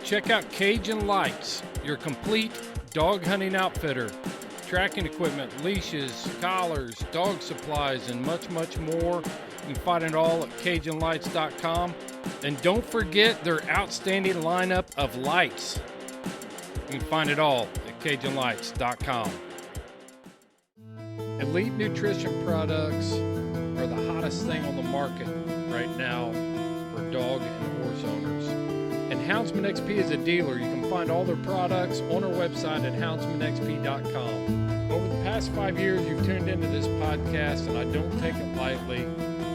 check out Cajun Lights, your complete dog hunting outfitter. Tracking equipment, leashes, collars, dog supplies, and much, much more. You can find it all at CajunLights.com. And don't forget their outstanding lineup of lights. You can find it all at CajunLights.com. Elite nutrition products are the hottest thing on the market right now for dog and horse owners. And Houndsman XP is a dealer. You can find all their products on our website at houndsmanxp.com. Over the past 5 years, you've tuned into this podcast, and I don't take it lightly.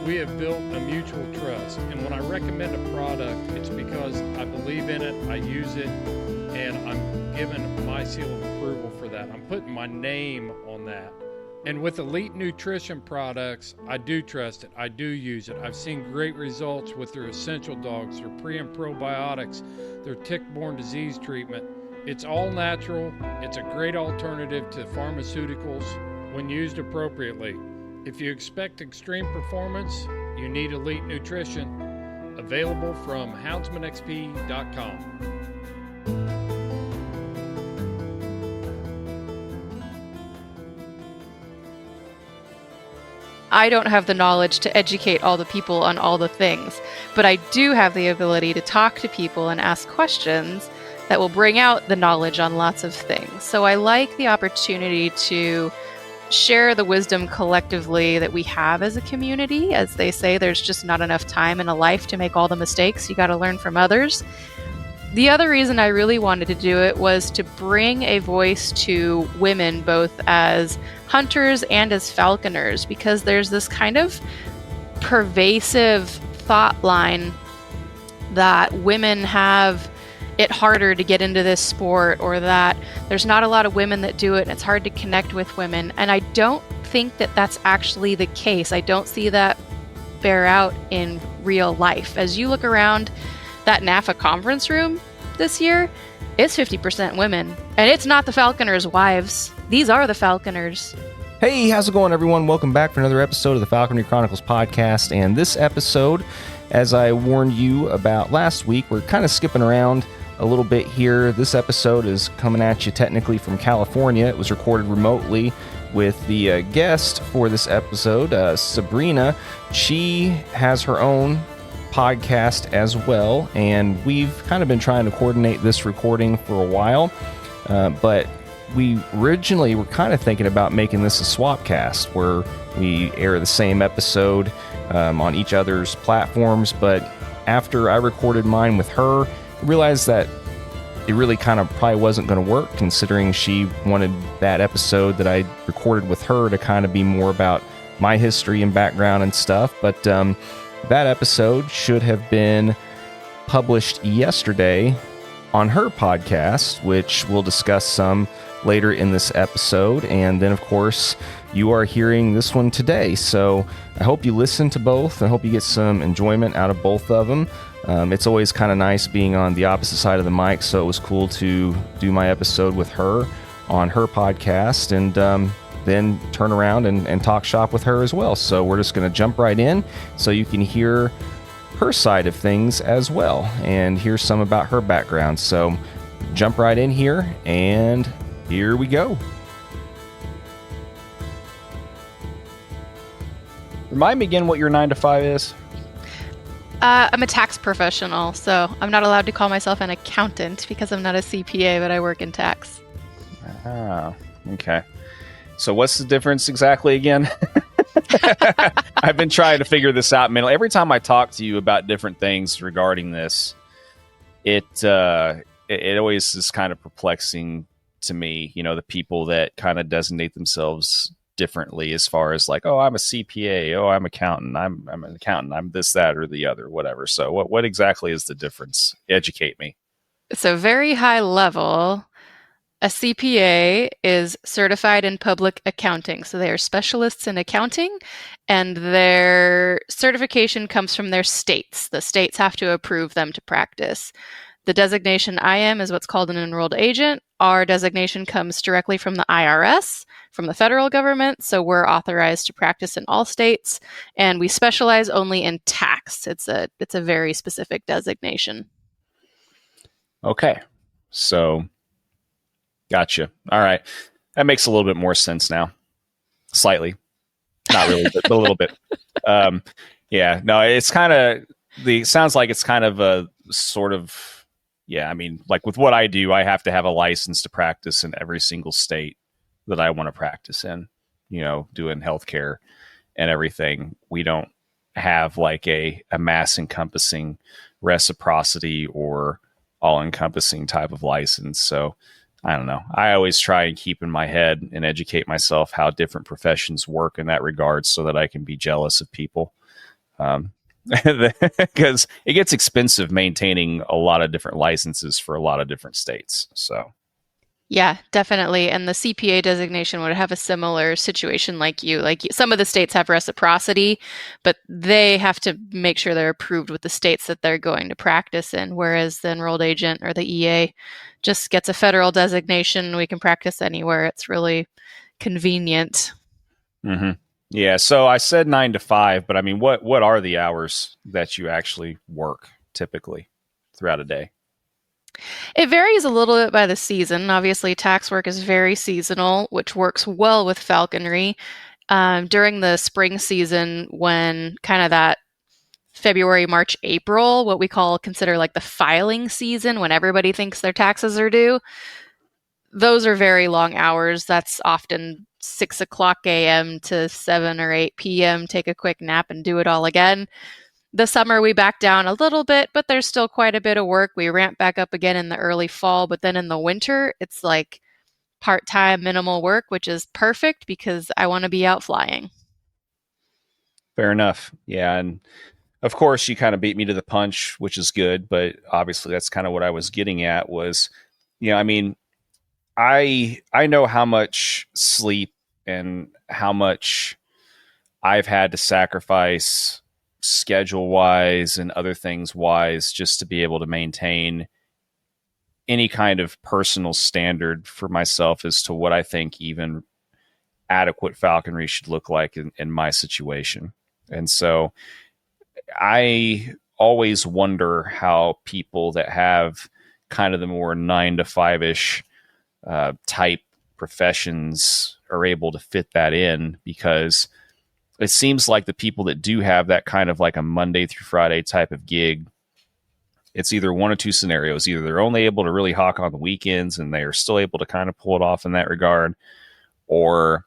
We have built a mutual trust. And when I recommend a product, it's because I believe in it, I use it, and I'm given my seal of approval for that. I'm putting my name on that. And with Elite Nutrition products, I do trust it. I do use it. I've seen great results with their essential dogs, their pre and probiotics, their tick-borne disease treatment. It's all natural. It's a great alternative to pharmaceuticals when used appropriately. If you expect extreme performance, you need Elite Nutrition. Available from houndsmanxp.com. I don't have the knowledge to educate all the people on all the things, but I do have the ability to talk to people and ask questions that will bring out the knowledge on lots of things. So I like the opportunity to share the wisdom collectively that we have as a community. As they say, there's just not enough time in a life to make all the mistakes. You got to learn from others. The other reason I really wanted to do it was to bring a voice to women, both as hunters and as falconers, because there's this kind of pervasive thought line that women have it harder to get into this sport, or that there's not a lot of women that do it and it's hard to connect with women. And I don't think that that's actually the case. I don't see that bear out in real life. As you look around that NAFA conference room this year, it's 50% women. And it's not the Falconers' wives. These are the Falconers. Hey, how's it going, everyone? Welcome back for another episode of the Falconry Chronicles podcast. And this episode, as I warned you about last week, we're kind of skipping around a little bit here. This episode is coming at you technically from California. It was recorded remotely with the guest for this episode, Sabrina. She has her own podcast as well, and we've kind of been trying to coordinate this recording for a while, but we originally were kind of thinking about making this a swap cast where we air the same episode on each other's platforms. But after I recorded mine with her, I realized that it really kind of probably wasn't going to work, considering she wanted that episode that I recorded with her to kind of be more about my history and background and stuff. But that episode should have been published yesterday on her podcast, which we'll discuss some later in this episode. And then, of course, you are hearing this one today. So I hope you listen to both. I hope you get some enjoyment out of both of them. It's always kind of nice being on the opposite side of the mic, so it was cool to do my episode with her on her podcast, and then turn around and talk shop with her as well. So we're just going to jump right in so you can hear her side of things as well and hear some about her background. So jump right in here, and here we go. Remind me again what your 9 to 5 is. I'm a tax professional, so I'm not allowed to call myself an accountant because I'm not a CPA, but I work in tax. Ah, okay. So what's the difference exactly again? I've been trying to figure this out, man. Every time I talk to you about different things regarding this, it always is kind of perplexing to me, you know, the people that kind of designate themselves differently as far as like, oh, I'm a CPA, oh, I'm accountant, I'm an accountant, I'm this, that, or the other, whatever. So what exactly is the difference? Educate me. So very high level, a CPA is certified in public accounting. So they are specialists in accounting, and their certification comes from their states. The states have to approve them to practice. The designation I am is what's called an enrolled agent. Our designation comes directly from the IRS, from the federal government, so we're authorized to practice in all states, and we specialize only in tax. It's a very specific designation. Okay. So, gotcha. All right. That makes a little bit more sense now. Slightly. Not really, but a little bit. Yeah. No, it's kind of sounds like it's kind of a sort of, yeah. I mean, like with what I do, I have to have a license to practice in every single state that I want to practice in, doing healthcare and everything. We don't have like a mass encompassing reciprocity or all encompassing type of license. So I don't know. I always try and keep in my head and educate myself how different professions work in that regard so that I can be jealous of people. Because it gets expensive maintaining a lot of different licenses for a lot of different states. So, Yeah, definitely. And the CPA designation would have a similar situation like you. Like some of the states have reciprocity, but they have to make sure they're approved with the states that they're going to practice in. Whereas the enrolled agent or the EA just gets a federal designation. We can practice anywhere. It's really convenient. mm-hmm. Yeah. So I said 9 to 5, but I mean, what are the hours that you actually work typically throughout a day? It varies a little bit by the season. Obviously, tax work is very seasonal, which works well with falconry. During the spring season, when kind of that February, March, April, what we consider like the filing season, when everybody thinks their taxes are due, those are very long hours. That's often 6 o'clock a.m. to 7 or 8 p.m. Take a quick nap and do it all again. The summer, we back down a little bit, but there's still quite a bit of work. We ramp back up again in the early fall, but then in the winter, it's like part-time minimal work, which is perfect because I want to be out flying. Fair enough. Yeah. And of course, you kind of beat me to the punch, which is good. But obviously, that's kind of what I was getting at was, I mean, I know how much sleep and how much I've had to sacrifice schedule wise and other things wise just to be able to maintain any kind of personal standard for myself as to what I think even adequate falconry should look like in my situation. And so I always wonder how people that have kind of the more 9 to 5-ish type professions are able to fit that in, because it seems like the people that do have that kind of like a Monday through Friday type of gig, it's either one or two scenarios. Either they're only able to really hawk on the weekends and they are still able to kind of pull it off in that regard, or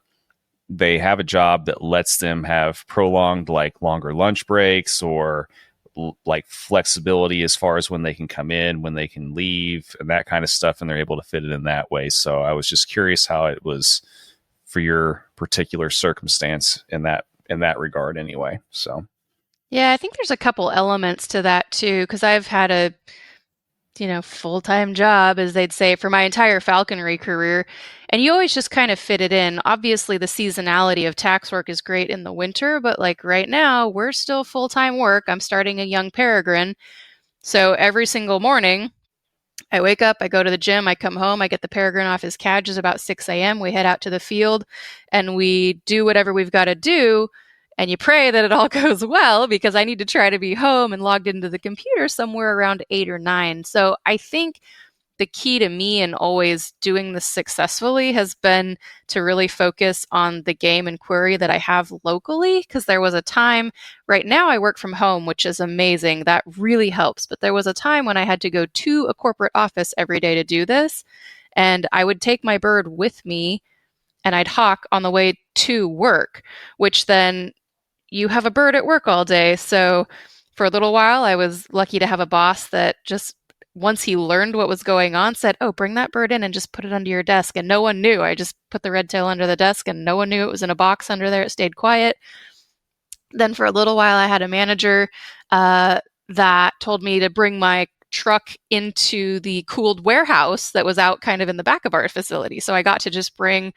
they have a job that lets them have prolonged, like longer lunch breaks, or like flexibility as far as when they can come in, when they can leave, and that kind of stuff, and they're able to fit it in that way. So I was just curious how it was for your particular circumstance in that regard anyway. So yeah, I think there's a couple elements to that too, because I've had a full-time job, as they'd say, for my entire falconry career, and you always just kind of fit it in. Obviously, the seasonality of tax work is great in the winter, but like right now, we're still full-time work. I'm starting a young peregrine, so every single morning, I wake up, I go to the gym, I come home, I get the peregrine off his cages about 6 a.m. We head out to the field, and we do whatever we've got to do. And you pray that it all goes well, because I need to try to be home and logged into the computer somewhere around 8 or 9. So I think the key to me in always doing this successfully has been to really focus on the game and query that I have locally, because there was a time, right now I work from home, which is amazing. That really helps. But there was a time when I had to go to a corporate office every day to do this. And I would take my bird with me and I'd hawk on the way to work, which then you have a bird at work all day. So for a little while, I was lucky to have a boss that just, once he learned what was going on, said, "Oh, bring that bird in and just put it under your desk." And no one knew. I just put the red tail under the desk and no one knew it was in a box under there. It stayed quiet. Then for a little while, I had a manager that told me to bring my truck into the cooled warehouse that was out kind of in the back of our facility. So I got to just bring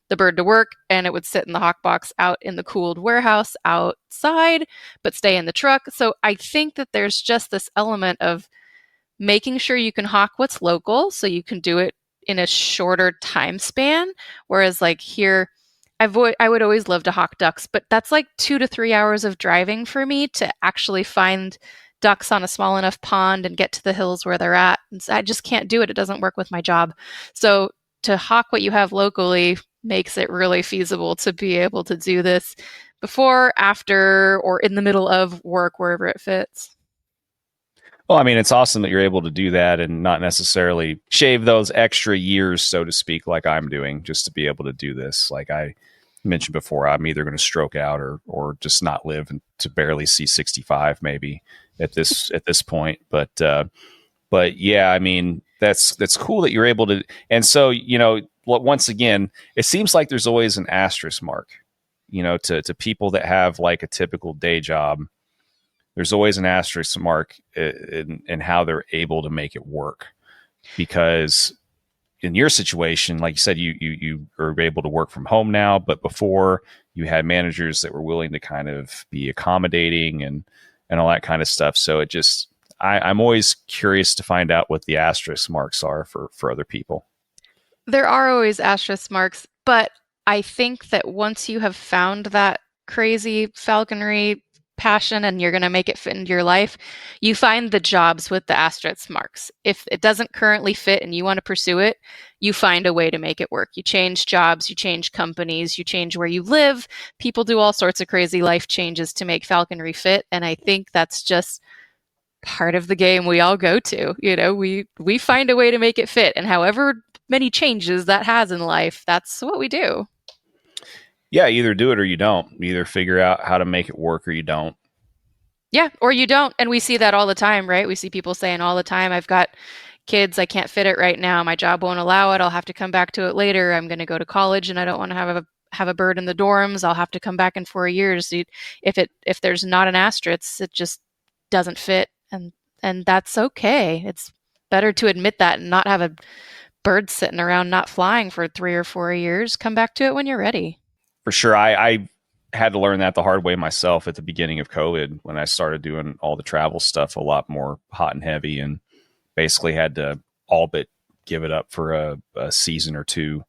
the bird to work, and it would sit in the hawk box out in the cooled warehouse outside, but stay in the truck. So I think that there's just this element of making sure you can hawk what's local so you can do it in a shorter time span. Whereas like here, I would always love to hawk ducks, but that's like 2 to 3 hours of driving for me to actually find ducks on a small enough pond and get to the hills where they're at. And I just can't do it. It doesn't work with my job. So to hawk what you have locally makes it really feasible to be able to do this before, after, or in the middle of work, wherever it fits. Well, I mean, it's awesome that you're able to do that and not necessarily shave those extra years, so to speak, like I'm doing, just to be able to do this. Like I mentioned before, I'm either going to stroke out or just not live and to barely see 65 maybe at this point. But yeah, I mean, that's cool that you're able to. And so, once again, it seems like there's always an asterisk mark, to people that have like a typical day job. There's always an asterisk mark in how they're able to make it work, because in your situation, like you said, you are able to work from home now, but before you had managers that were willing to kind of be accommodating and all that kind of stuff. So it just, I'm always curious to find out what the asterisk marks are for other people. There are always asterisk marks, but I think that once you have found that crazy falconry passion and you're going to make it fit into your life, you find the jobs with the asterisk marks. If it doesn't currently fit and you want to pursue it, you find a way to make it work. You change jobs, you change companies, you change where you live. People do all sorts of crazy life changes to make falconry fit, and I think that's just part of the game we all go to. We find a way to make it fit, and however many changes that has in life, that's what we do. Yeah, either do it or you don't. You either figure out how to make it work or you don't. Yeah, or you don't. And we see that all the time, right? We see people saying all the time, I've got kids, I can't fit it right now. My job won't allow it. I'll have to come back to it later. I'm going to go to college and I don't want to have a bird in the dorms. I'll have to come back in 4 years. If there's not an asterisk, it just doesn't fit. And that's okay. It's better to admit that and not have a bird sitting around not flying for 3 or 4 years. Come back to it when you're ready. For sure. I had to learn that the hard way myself at the beginning of COVID when I started doing all the travel stuff a lot more hot and heavy, and basically had to all but give it up for a season or two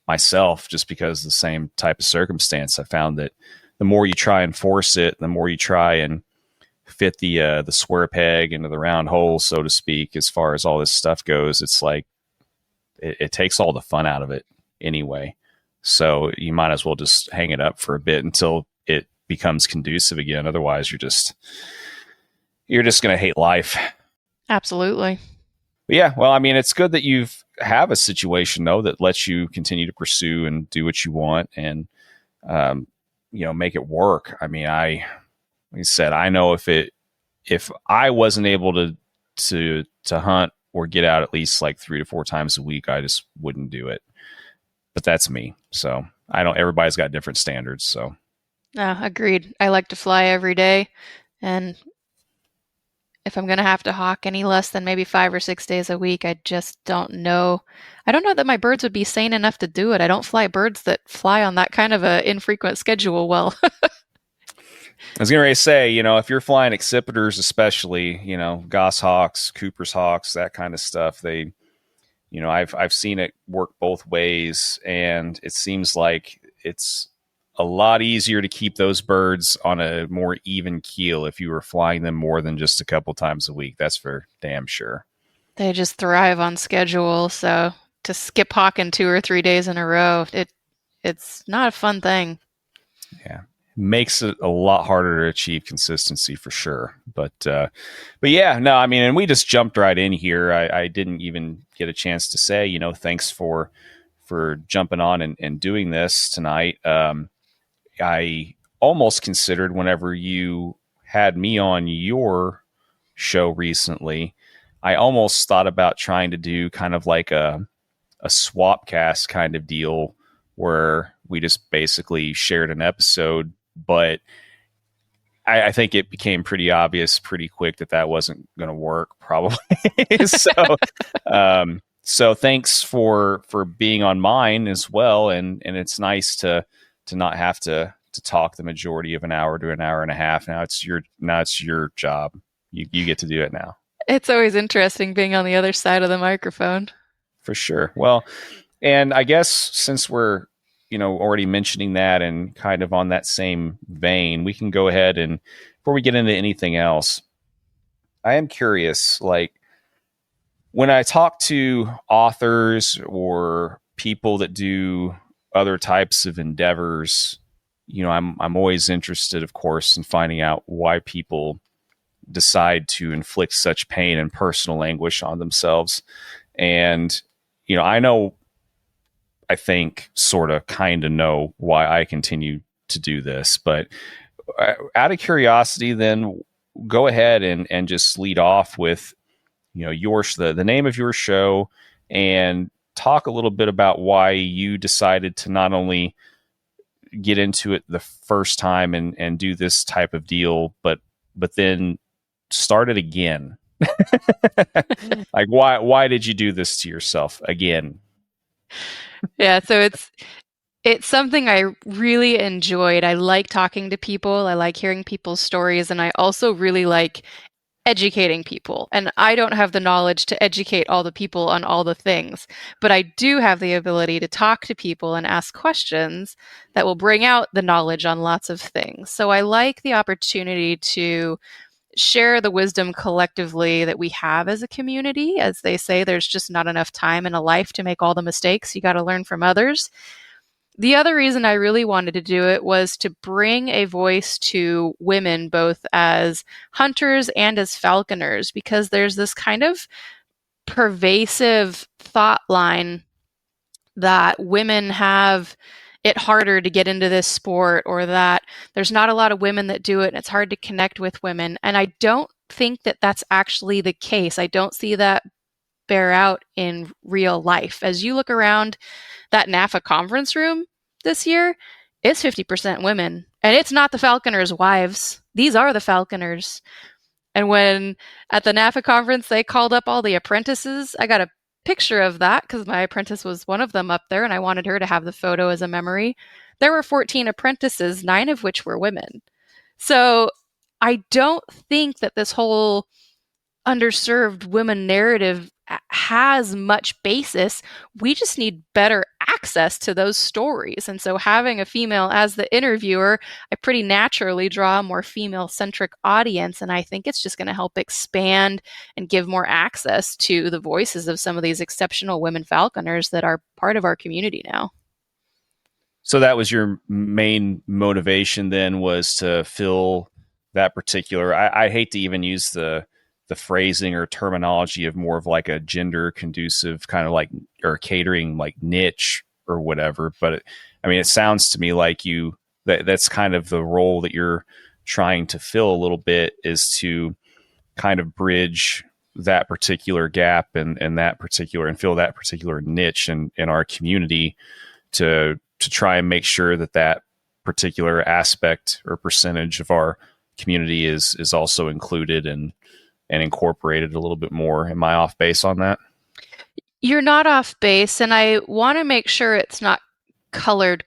myself, just because of the same type of circumstance. I found that the more you try and force it, the more you try and fit the square peg into the round hole, so to speak, as far as all this stuff goes. It's like it takes all the fun out of it anyway. So you might as well just hang it up for a bit until it becomes conducive again. Otherwise, you're just going to hate life. Absolutely. But yeah, well, I mean, it's good that you have a situation though that lets you continue to pursue and do what you want and make it work. I mean, like I said, I know if I wasn't able to hunt or get out at least like 3 to 4 times a week, I just wouldn't do it. But that's me. So everybody's got different standards. So agreed. I like to fly every day. And if I'm going to have to hawk any less than maybe 5 or 6 days a week, I just don't know. I don't know that my birds would be sane enough to do it. I don't fly birds that fly on that kind of a infrequent schedule well. I was going to say, if you're flying accipiters, especially, goshawks, Cooper's hawks, that kind of stuff, I've seen it work both ways, and it seems like it's a lot easier to keep those birds on a more even keel if you were flying them more than just a couple times a week. That's for damn sure. They just thrive on schedule, so to skip hawking 2 or 3 days in a row, it's not a fun thing. Yeah. Makes it a lot harder to achieve consistency for sure. But yeah, no, I mean, and we just jumped right in here. I didn't even get a chance to say, thanks for jumping on and doing this tonight. I almost considered, whenever you had me on your show recently, I almost thought about trying to do kind of like a swap cast kind of deal where we just basically shared an episode. But I think it became pretty obvious pretty quick that wasn't going to work, probably. So thanks for being on mine as well. And it's nice to not have to talk the majority of an hour to an hour and a half. Now it's your job. You get to do it now. It's always interesting being on the other side of the microphone. For sure. Well, and I guess since we're already mentioning that and kind of on that same vein, we can go ahead and, before we get into anything else, am curious, like when I talk to authors or people that do other types of endeavors, I'm always interested, of course, in finding out why people decide to inflict such pain and personal anguish on themselves. And, I think sort of kind of know why I continue to do this, but out of curiosity, then go ahead and just lead off with, the name of your show, and talk a little bit about why you decided to not only get into it the first time and do this type of deal, but then start it again. Like, why did you do this to yourself again? Yeah, so it's something I really enjoyed. I like talking to people. I like hearing people's stories, and I also really like educating people. And I don't have the knowledge to educate all the people on all the things, but I do have the ability to talk to people and ask questions that will bring out the knowledge on lots of things. So I like the opportunity to share the wisdom collectively that we have as a community. As they say, there's just not enough time in a life to make all the mistakes. You got to learn from others. The other reason I really wanted to do it was to bring a voice to women, both as hunters and as falconers, because there's this kind of pervasive thought line that women have it harder to get into this sport, or that there's not a lot of women that do it and it's hard to connect with women. And I don't think that that's actually the case. I don't see that bear out in real life. As you look around that NAFA conference room this year, it's 50% women. And it's not the falconers' wives. These are the falconers. And when at the NAFA conference, they called up all the apprentices, I got a picture of that because my apprentice was one of them up there, and I wanted her to have the photo as a memory. There were 14 apprentices, 9 of which were women. So I don't think that this whole underserved women narrative has much basis. We just need better access to those stories. And so having a female as the interviewer, I pretty naturally draw a more female-centric audience, and I think it's just going to help expand and give more access to the voices of some of these exceptional women falconers that are part of our community now. So that was your main motivation then, was to fill that particular, I hate to even use the phrasing or terminology of more of like a gender conducive kind of like, or catering like niche or whatever. But it sounds to me like that's kind of the role that you're trying to fill a little bit, is to kind of bridge that particular gap and fill that particular niche in our community, to try and make sure that particular aspect or percentage of our community is also included and incorporated a little bit more. Am I off base on that? You're not off base, and I want to make sure it's not colored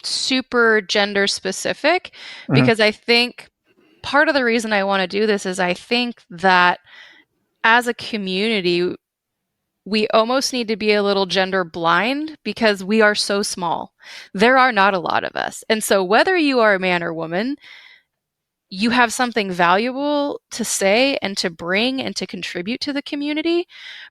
super gender specific, because I think part of the reason I want to do this is I think that as a community, we almost need to be a little gender blind because we are so small. There are not a lot of us. And so whether you are a man or woman, you have something valuable to say and to bring and to contribute to the community.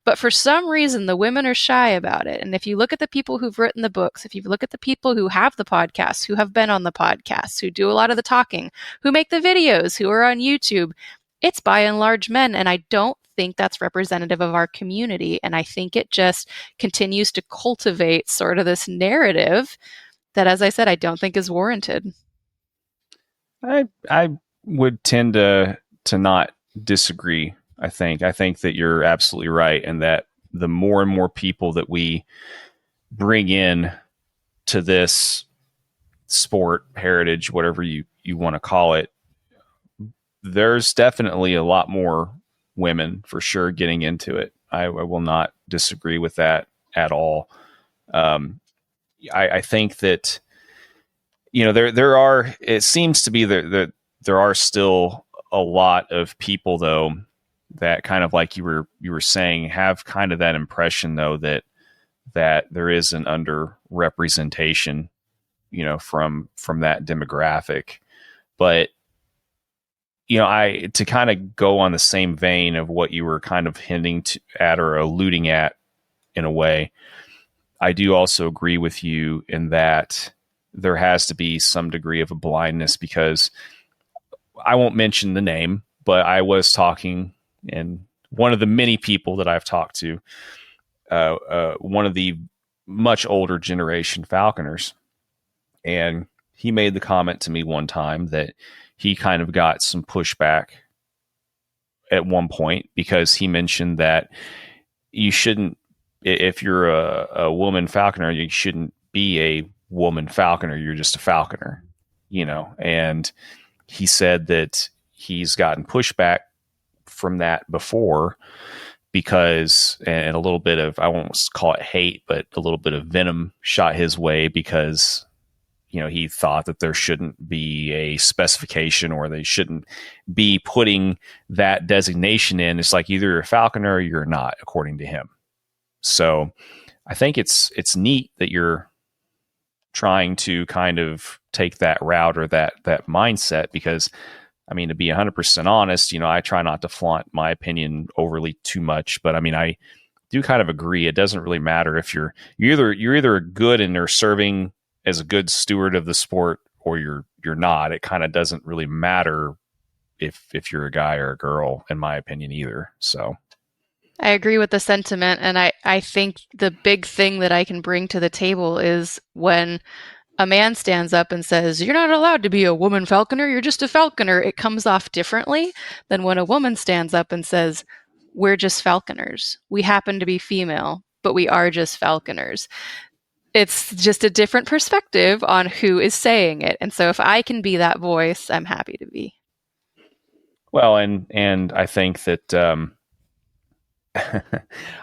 But for some reason, the women are shy about it. And if you look at the people who've written the books, if you look at the people who have the podcasts, who have been on the podcasts, who do a lot of the talking, who make the videos, who are on YouTube, it's by and large men. And I don't think that's representative of our community. And I think it just continues to cultivate sort of this narrative that, as I said, I don't think is warranted. I would tend to not disagree. I think that you're absolutely right, and that the more and more people that we bring in to this sport, heritage, whatever you want to call it, there's definitely a lot more women for sure getting into it. I will not disagree with that at all. I think that, there are, it seems to be that there are still a lot of people though that kind of, like you were saying, have kind of that impression though that there is an underrepresentation, from that demographic. But I to kind of go on the same vein of what you were kind of hinting at or alluding at in a way, I do also agree with you in that there has to be some degree of a blindness, because I won't mention the name, but I was talking, and one of the many people that I've talked to, one of the much older generation falconers, and he made the comment to me one time that he kind of got some pushback at one point because he mentioned that you shouldn't, if you're a woman falconer, you shouldn't be a woman falconer. You're just a falconer, and he said that he's gotten pushback from that before because, and a little bit of, I won't call it hate, but a little bit of venom shot his way because, he thought that there shouldn't be a specification, or they shouldn't be putting that designation in. It's like either you're a falconer or you're not, according to him. So I think it's neat that you're trying to kind of take that route or that mindset, because to be 100% honest, I try not to flaunt my opinion overly too much, but I do kind of agree. It doesn't really matter if you're either good and you're serving as a good steward of the sport, or you're not. It kind of doesn't really matter if you're a guy or a girl, in my opinion, either. So I agree with the sentiment, and I think the big thing that I can bring to the table is when a man stands up and says, "You're not allowed to be a woman falconer, you're just a falconer," it comes off differently than when a woman stands up and says, "We're just falconers. We happen to be female, but we are just falconers." It's just a different perspective on who is saying it. And so if I can be that voice, I'm happy to be. Well, and I think that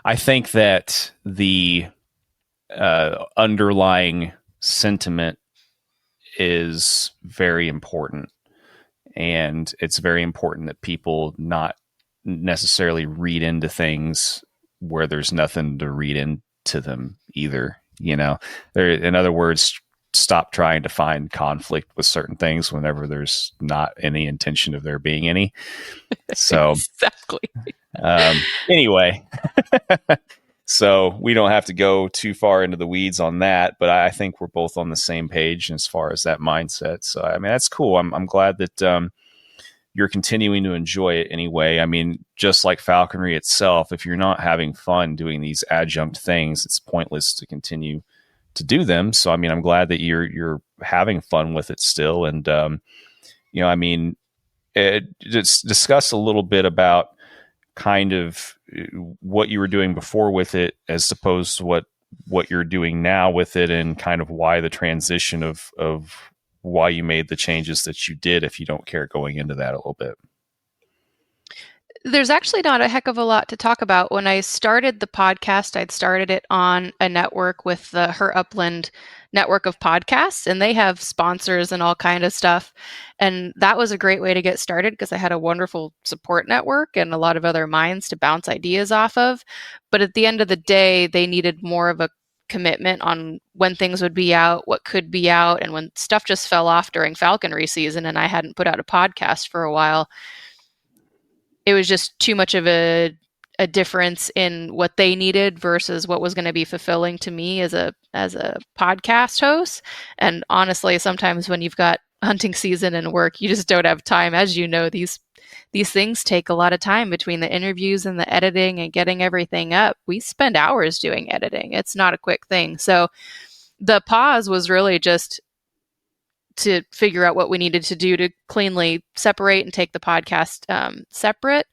I think that the underlying sentiment is very important, and it's very important that people not necessarily read into things where there's nothing to read into them either. In other words, stop trying to find conflict with certain things whenever there's not any intention of there being any. So exactly. Anyway, so we don't have to go too far into the weeds on that, but I think we're both on the same page as far as that mindset. So, that's cool. I'm glad that you're continuing to enjoy it anyway. Just like falconry itself, if you're not having fun doing these adjunct things, it's pointless to continue to do them. So, I'm glad that you're having fun with it still. And, just discuss a little bit about kind of what you were doing before with it as opposed to what you're doing now with it, and kind of why the transition of why you made the changes that you did, if you don't care going into that a little bit. There's actually not a heck of a lot to talk about. When I started the podcast, I'd started it on a network with the Her Upland network of podcasts, and they have sponsors and all kind of stuff. And that was a great way to get started because I had a wonderful support network and a lot of other minds to bounce ideas off of. But at the end of the day, they needed more of a commitment on when things would be out, what could be out, and when stuff just fell off during falconry season and I hadn't put out a podcast for a while, it was just too much of a difference in what they needed versus what was going to be fulfilling to me as a podcast host. And honestly, sometimes when you've got hunting season and work, you just don't have time. As you know, these things take a lot of time between the interviews and the editing and getting everything up. We spend hours doing editing. It's not a quick thing. So the pause was really just to figure out what we needed to do to cleanly separate and take the podcast separate.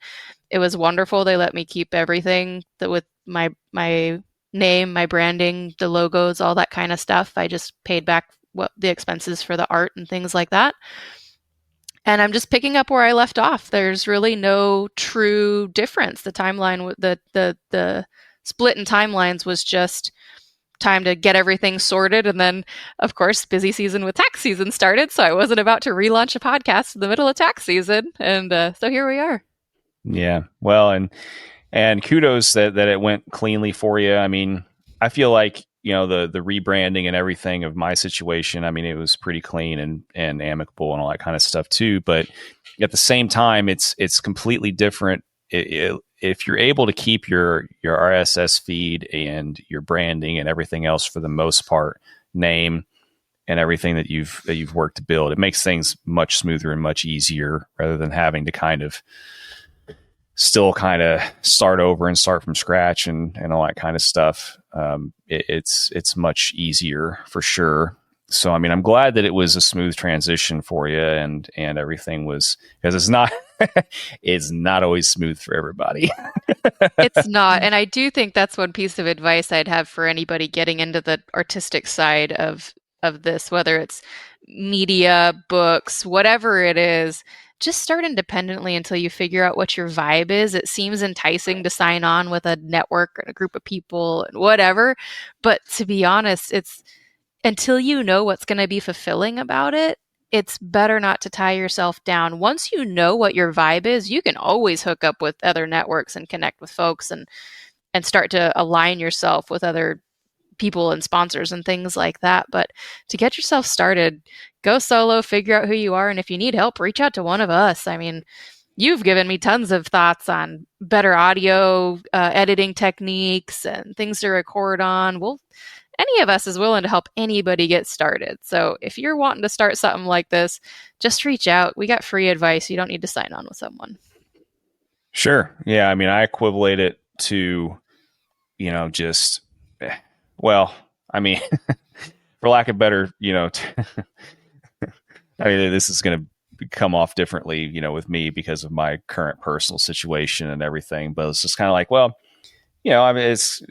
It was wonderful. They let me keep everything with my name, my branding, the logos, all that kind of stuff. I just paid back the expenses for the art and things like that. And I'm just picking up where I left off. There's really no true difference. The timeline, the split in timelines was just time to get everything sorted. And then, of course, busy season with tax season started. So I wasn't about to relaunch a podcast in the middle of tax season. And so here we are. Yeah. Well, and kudos that it went cleanly for you. I feel like the rebranding and everything of my situation, I mean, it was pretty clean and amicable and all that kind of stuff too. But at the same time, it's completely different. If you're able to keep your RSS feed and your branding and everything else for the most part, name and everything that you've worked to build, it makes things much smoother and much easier rather than having to kind of start over and start from scratch and all that kind of stuff. It's much easier for sure. So, I mean, I'm glad that it was a smooth transition for you and everything was, because it's not always smooth for everybody. It's not. And I do think that's one piece of advice I'd have for anybody getting into the artistic side of this, whether it's media, books, whatever it is. Just start independently until you figure out what your vibe is. It seems enticing to sign on with a network or a group of people and whatever. But to be honest, it's until you know what's going to be fulfilling about it, it's better not to tie yourself down. Once you know what your vibe is, you can always hook up with other networks and connect with folks and start to align yourself with other people and sponsors and things like that. But to get yourself started, go solo, figure out who you are. And if you need help, reach out to one of us. I mean, you've given me tons of thoughts on better audio editing techniques and things to record on. Any of us is willing to help anybody get started. So if you're wanting to start something like this, just reach out. We got free advice. You don't need to sign on with someone. Sure. Yeah. I mean, I equivalate it to, I mean, for lack of better, I mean, this is going to come off differently, with me because of my current personal situation and everything. But it's just kind of like, well, I mean, it's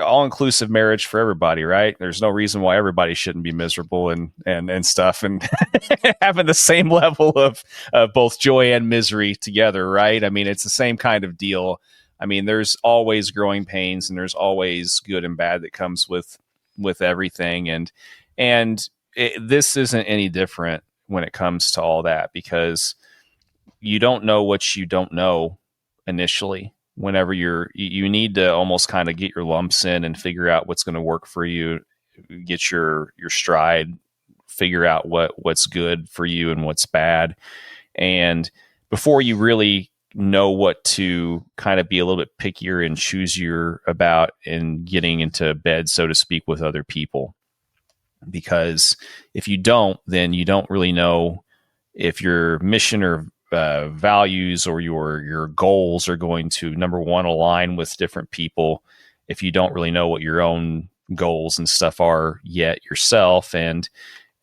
all-inclusive marriage for everybody, right? There's no reason why everybody shouldn't be miserable and stuff and having the same level of both joy and misery together, right? I mean, it's the same kind of deal. I mean, there's always growing pains and there's always good and bad that comes with everything. And this isn't any different when it comes to all that, because you don't know what you don't know initially. Whenever you need to almost kind of get your lumps in and figure out what's going to work for you, get your stride, figure out what's good for you and what's bad. And before you really know what to kind of be a little bit pickier and choosier about in getting into bed, so to speak, with other people. Because if you don't, then you don't really know if your mission or values or your goals are going to, number one, align with different people, if you don't really know what your own goals and stuff are yet yourself. And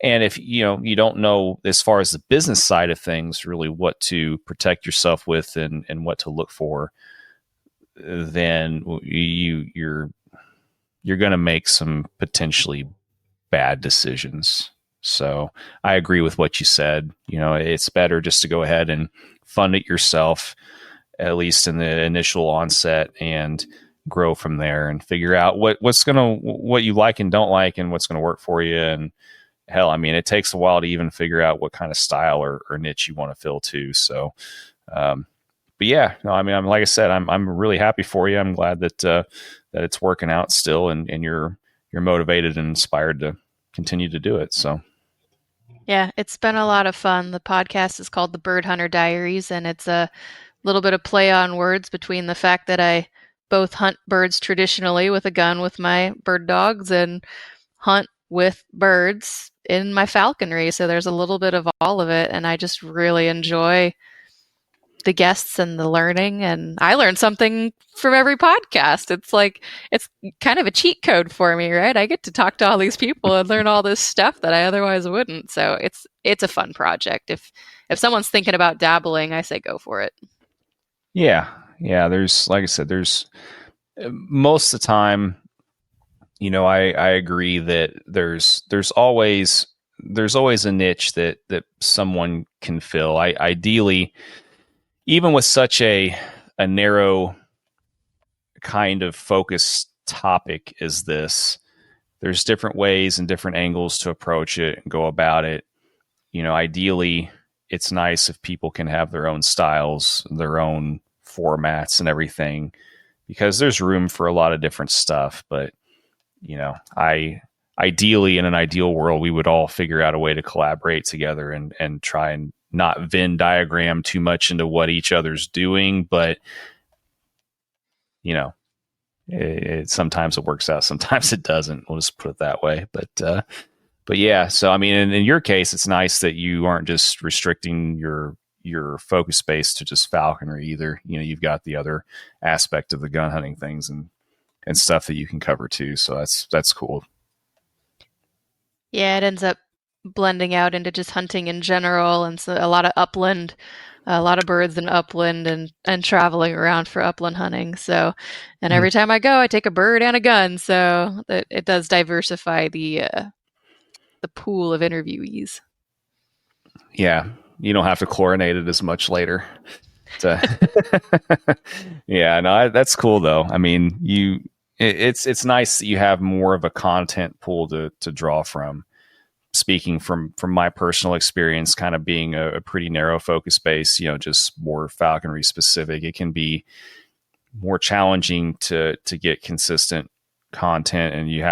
if you don't know, as far as the business side of things, really what to protect yourself with and what to look for, then you're going to make some potentially bad decisions. So I agree with what you said. It's better just to go ahead and fund it yourself, at least in the initial onset, and grow from there and figure out what you like and don't like and what's going to work for you. And hell, I mean, it takes a while to even figure out what kind of style or niche you want to fill too. So, but yeah, no, I mean, like I said, I'm really happy for you. I'm glad that it's working out still, and you're motivated and inspired to continue to do it. So. Yeah, it's been a lot of fun. The podcast is called the Bird Hunter Diaries, and it's a little bit of play on words between the fact that I both hunt birds traditionally with a gun with my bird dogs and hunt with birds in my falconry. So there's a little bit of all of it, and I just really enjoy the guests and the learning, and I learn something from every podcast. It's kind of a cheat code for me, right? I get to talk to all these people and learn all this stuff that I otherwise wouldn't. So it's a fun project. If someone's thinking about dabbling, I say go for it. Yeah. There's, like I said, there's most of the time, I agree that there's always a niche that someone can fill. Ideally, even with such a narrow kind of focused topic as this, there's different ways and different angles to approach it and go about it. Ideally, it's nice if people can have their own styles, their own formats and everything, because there's room for a lot of different stuff. But I ideally, in an ideal world, we would all figure out a way to collaborate together and try and not Venn diagram too much into what each other's doing, but sometimes it works out, sometimes it doesn't. We'll just put it that way. But yeah, so I mean, in your case, it's nice that you aren't just restricting your focus space to just falconry either. You've got the other aspect of the gun hunting things and stuff that you can cover too. So that's cool. Yeah, it ends up blending out into just hunting in general, and so a lot of upland, a lot of birds in upland, and traveling around for upland hunting. So, and every time I go, I take a bird and a gun. So it does diversify the pool of interviewees. Yeah, you don't have to chlorinate it as much later. Yeah, no, that's cool though. I mean, it's nice that you have more of a content pool to draw from. Speaking from my personal experience, kind of being a pretty narrow focus space, just more falconry specific, it can be more challenging to get consistent content, and you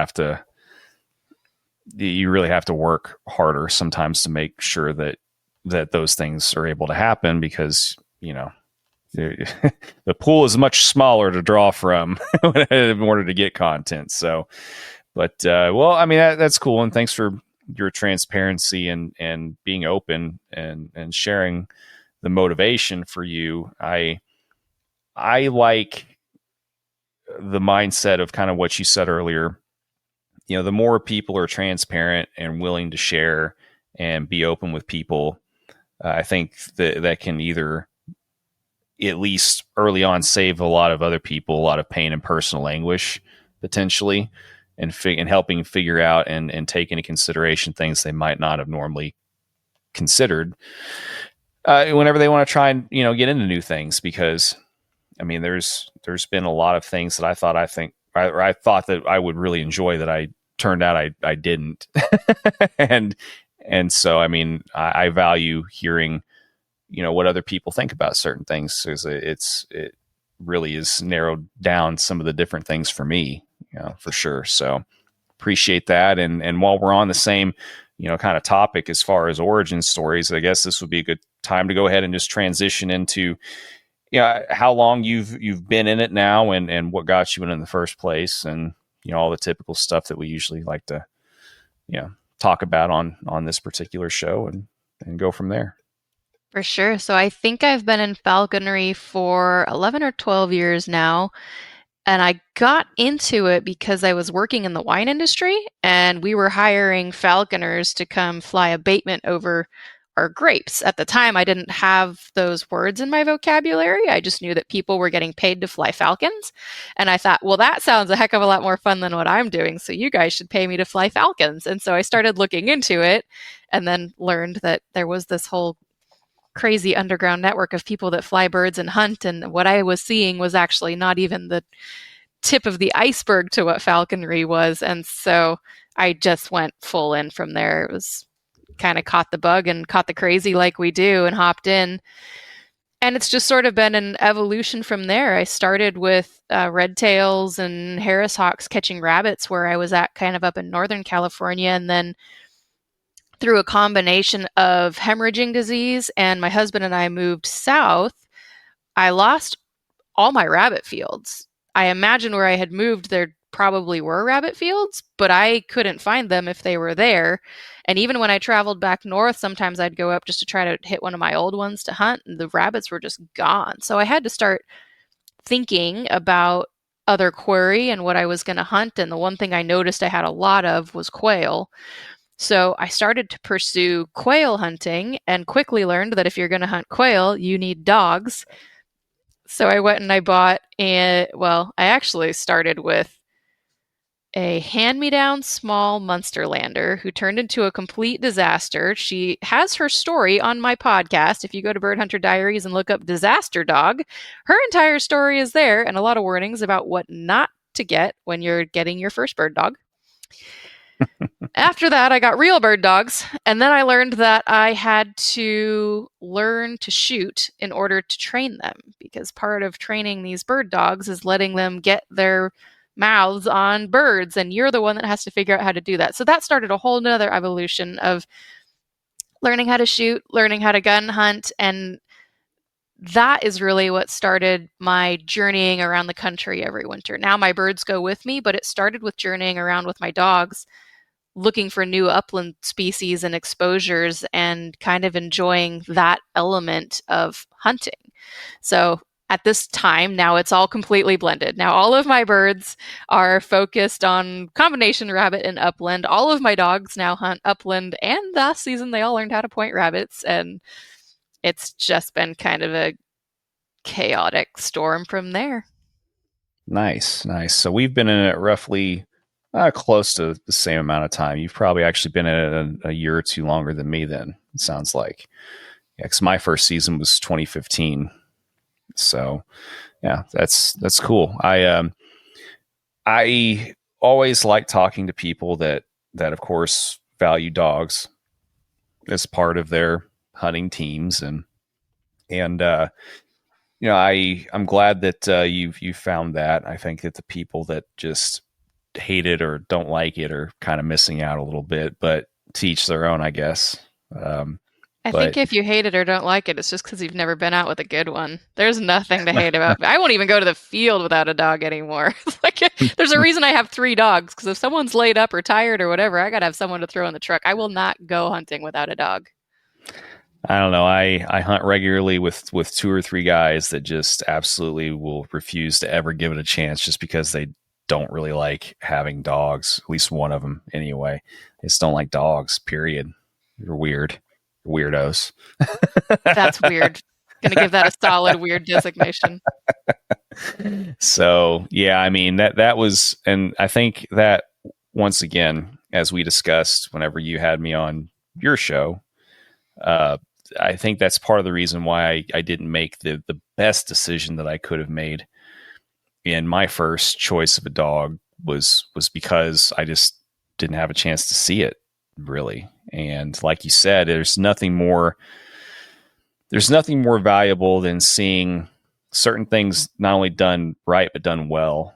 really have to work harder sometimes to make sure that those things are able to happen, because the pool is much smaller to draw from in order to get content. So, but well, I mean, that's cool, and thanks for your transparency and being open and sharing the motivation for you. I like the mindset of kind of what you said earlier. The more people are transparent and willing to share and be open with people, I think that can either, at least early on, save a lot of other people a lot of pain and personal anguish potentially, and helping figure out and take into consideration things they might not have normally considered whenever they want to try and get into new things. Because I mean, there's been a lot of things that I thought that I would really enjoy that I turned out I didn't. and so I mean, I value hearing what other people think about certain things, because it really is narrowed down some of the different things for me, for sure. So appreciate that. And while we're on the same, kind of topic as far as origin stories, I guess this would be a good time to go ahead and just transition into, how long you've been in it now, and what got you in the first place, and, all the typical stuff that we usually like to, talk about on this particular show, and go from there. For sure. So I think I've been in falconry for 11 or 12 years now. And I got into it because I was working in the wine industry, and we were hiring falconers to come fly abatement over our grapes. At the time, I didn't have those words in my vocabulary. I just knew that people were getting paid to fly falcons. And I thought, well, that sounds a heck of a lot more fun than what I'm doing. So you guys should pay me to fly falcons. And so I started looking into it, and then learned that there was this whole crazy underground network of people that fly birds and hunt, and what I was seeing was actually not even the tip of the iceberg to what falconry was. And so I just went full in from there. It was kind of caught the bug and caught the crazy like we do, and hopped in. And it's just sort of been an evolution from there. I started with red tails and Harris hawks catching rabbits where I was at, kind of up in Northern California, and then through a combination of hemorrhaging disease and my husband and I moved south, I lost all my rabbit fields. I imagine where I had moved, there probably were rabbit fields, but I couldn't find them if they were there. And even when I traveled back north, sometimes I'd go up just to try to hit one of my old ones to hunt, and the rabbits were just gone. So I had to start thinking about other quarry and what I was going to hunt. And the one thing I noticed I had a lot of was quail. So I started to pursue quail hunting, and quickly learned that if you're going to hunt quail, you need dogs. So I went and I bought I actually started with a hand-me-down small Munsterlander who turned into a complete disaster. She has her story on my podcast. If you go to Bird Hunter Diaries and look up Disaster Dog, her entire story is there, and a lot of warnings about what not to get when you're getting your first bird dog. After that, I got real bird dogs, and then I learned that I had to learn to shoot in order to train them, because part of training these bird dogs is letting them get their mouths on birds, and you're the one that has to figure out how to do that. So that started a whole nother evolution of learning how to shoot, learning how to gun hunt, and that is really what started my journeying around the country every winter. Now my birds go with me, but it started with journeying around with my dogs, looking for new upland species and exposures, and kind of enjoying that element of hunting. So at this time, now it's all completely blended. Now all of my birds are focused on combination rabbit and upland. All of my dogs now hunt upland, and last season they all learned how to point rabbits, and it's just been kind of a chaotic storm from there. Nice. So we've been in it roughly close to the same amount of time. You've probably actually been in it a year or two longer than me then, it sounds like. Yeah, because my first season was 2015. So yeah, that's cool. I always like talking to people that of course value dogs as part of their hunting teams, and I'm glad that you found that. I think that the people that just hate it or don't like it are kind of missing out a little bit, but to each their own, I guess. I think if you hate it or don't like it, it's just because you've never been out with a good one. There's nothing to hate about. I won't even go to the field without a dog anymore. There's a reason I have 3 dogs, because if someone's laid up or tired or whatever, I got to have someone to throw in the truck. I will not go hunting without a dog. I don't know. I hunt regularly with 2 or 3 guys that just absolutely will refuse to ever give it a chance just because they don't really like having dogs. At least one of them anyway. They just don't like dogs, period. You're weird. Weirdos. That's weird. Gonna give that a solid weird designation. So yeah, I mean that was, and I think that once again, as we discussed whenever you had me on your show, I think that's part of the reason why I didn't make the best decision that I could have made in my first choice of a dog was because I just didn't have a chance to see it, really. And like you said, there's nothing more valuable than seeing certain things not only done right, but done well.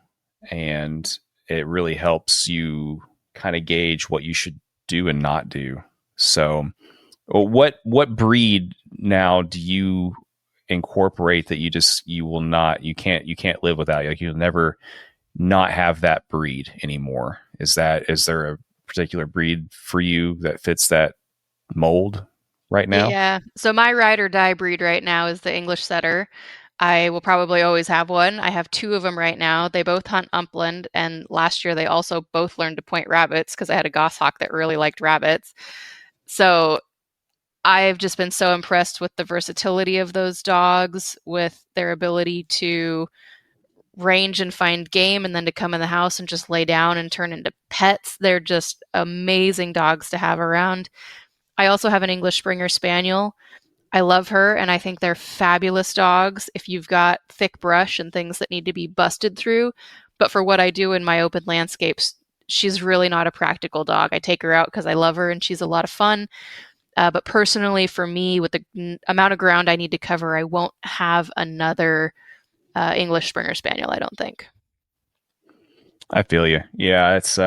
And it really helps you kind of gauge what you should do and not do. So what breed now do you incorporate that you can't live without? Like, you'll never not have that breed anymore. Is there a particular breed for you that fits that mold right now? Yeah. So my ride or die breed right now is the English setter. I will probably always have one. I have 2 of them right now. They both hunt upland, and last year they also both learned to point rabbits because I had a goshawk that really liked rabbits. So I've just been so impressed with the versatility of those dogs, with their ability to range and find game, and then to come in the house and just lay down and turn into pets. They're just amazing dogs to have around. I also have an English Springer Spaniel. I love her, and I think they're fabulous dogs if you've got thick brush and things that need to be busted through. But for what I do in my open landscapes, she's really not a practical dog. I take her out because I love her and she's a lot of fun. But personally, for me, with the amount of ground I need to cover, I won't have another English Springer Spaniel, I don't think. I feel you. Yeah, it's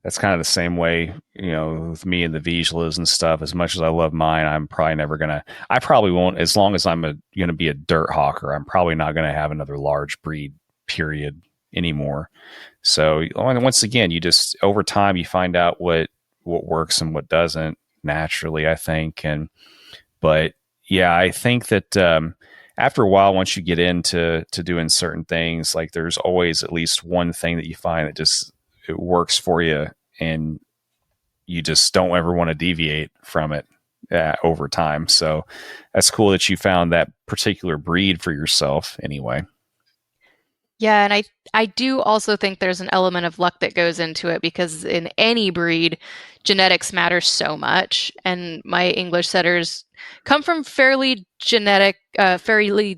that's kind of the same way, with me and the Vizslas and stuff. As much as I love mine, I probably won't, as long as I'm going to be a dirt hawker, I'm probably not going to have another large breed, period, anymore. So once again, you just, over time, you find out what works and what doesn't, naturally, I think. But yeah, I think that after a while, once you get into doing certain things, like, there's always at least one thing that you find that just, it works for you, and you just don't ever want to deviate from it over time. So that's cool that you found that particular breed for yourself anyway. Yeah, and I do also think there's an element of luck that goes into it, because in any breed, genetics matter so much. And my English setters come from fairly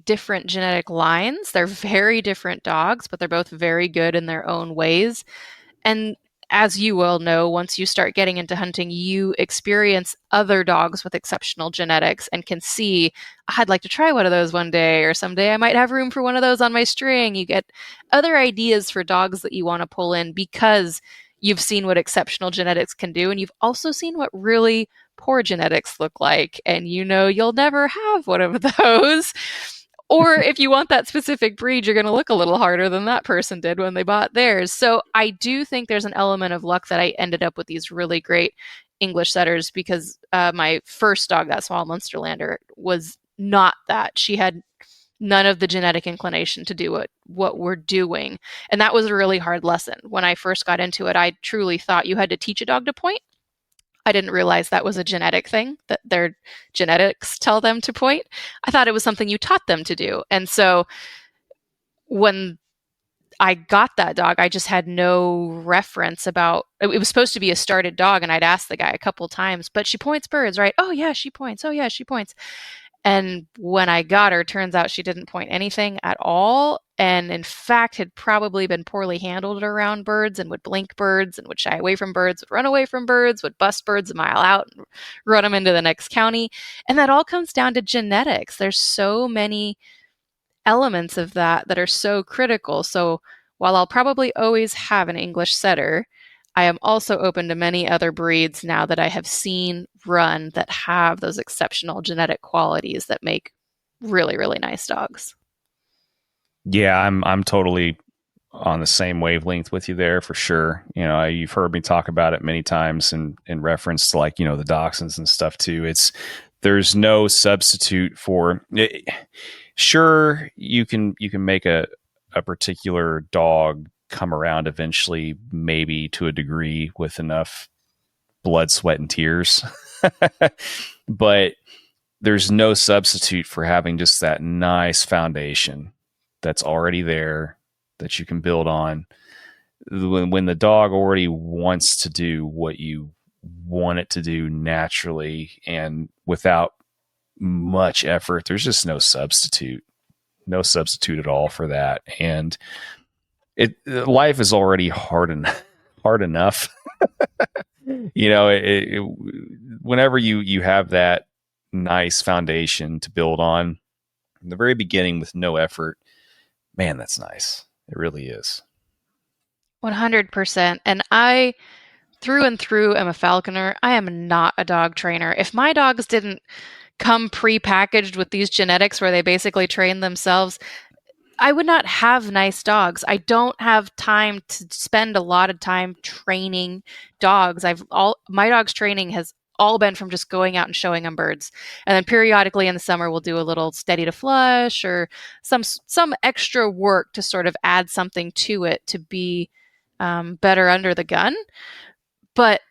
different genetic lines. They're very different dogs, but they're both very good in their own ways. And as you will know, once you start getting into hunting, you experience other dogs with exceptional genetics and can see, I'd like to try one of those one day, or someday I might have room for one of those on my string. You get other ideas for dogs that you want to pull in because you've seen what exceptional genetics can do, and you've also seen what really poor genetics look like, and you know you'll never have one of those. Or if you want that specific breed, you're going to look a little harder than that person did when they bought theirs. So I do think there's an element of luck that I ended up with these really great English setters, because my first dog, that small Munsterlander, was not that. She had none of the genetic inclination to do what we're doing. And that was a really hard lesson. When I first got into it, I truly thought you had to teach a dog to point. I didn't realize that was a genetic thing, that their genetics tell them to point. I thought it was something you taught them to do. And so when I got that dog, I just had no reference about, it was supposed to be a started dog, and I'd asked the guy a couple times, but she points birds, right? Oh yeah, she points. Oh yeah, she points. And when I got her, turns out she didn't point anything at all. And in fact, had probably been poorly handled around birds, and would blink birds, and would shy away from birds, would run away from birds, would bust birds a mile out and run them into the next county. And that all comes down to genetics. There's so many elements of that are so critical. So while I'll probably always have an English setter, I am also open to many other breeds now that I have seen run that have those exceptional genetic qualities that make really, really nice dogs. Yeah, I'm totally on the same wavelength with you there for sure. You know, you've heard me talk about it many times in reference to, like, you know, the dachshunds and stuff too. There's no substitute for it. Sure, you can make a particular dog come around eventually, maybe to a degree, with enough blood, sweat, and tears. But there's no substitute for having just that nice foundation that's already there that you can build on. When the dog already wants to do what you want it to do naturally and without much effort, there's just no substitute at all for that. And life is already hard enough. You know, whenever you have that nice foundation to build on in the very beginning with no effort, man, that's nice. It really is. 100%. And I, through and through, am a falconer. I am not a dog trainer. If my dogs didn't come pre-packaged with these genetics where they basically train themselves, I would not have nice dogs. I don't have time to spend a lot of time training dogs. My dog's training has all been from just going out and showing them birds. And then periodically in the summer, we'll do a little steady to flush or some extra work to sort of add something to it to be better under the gun. But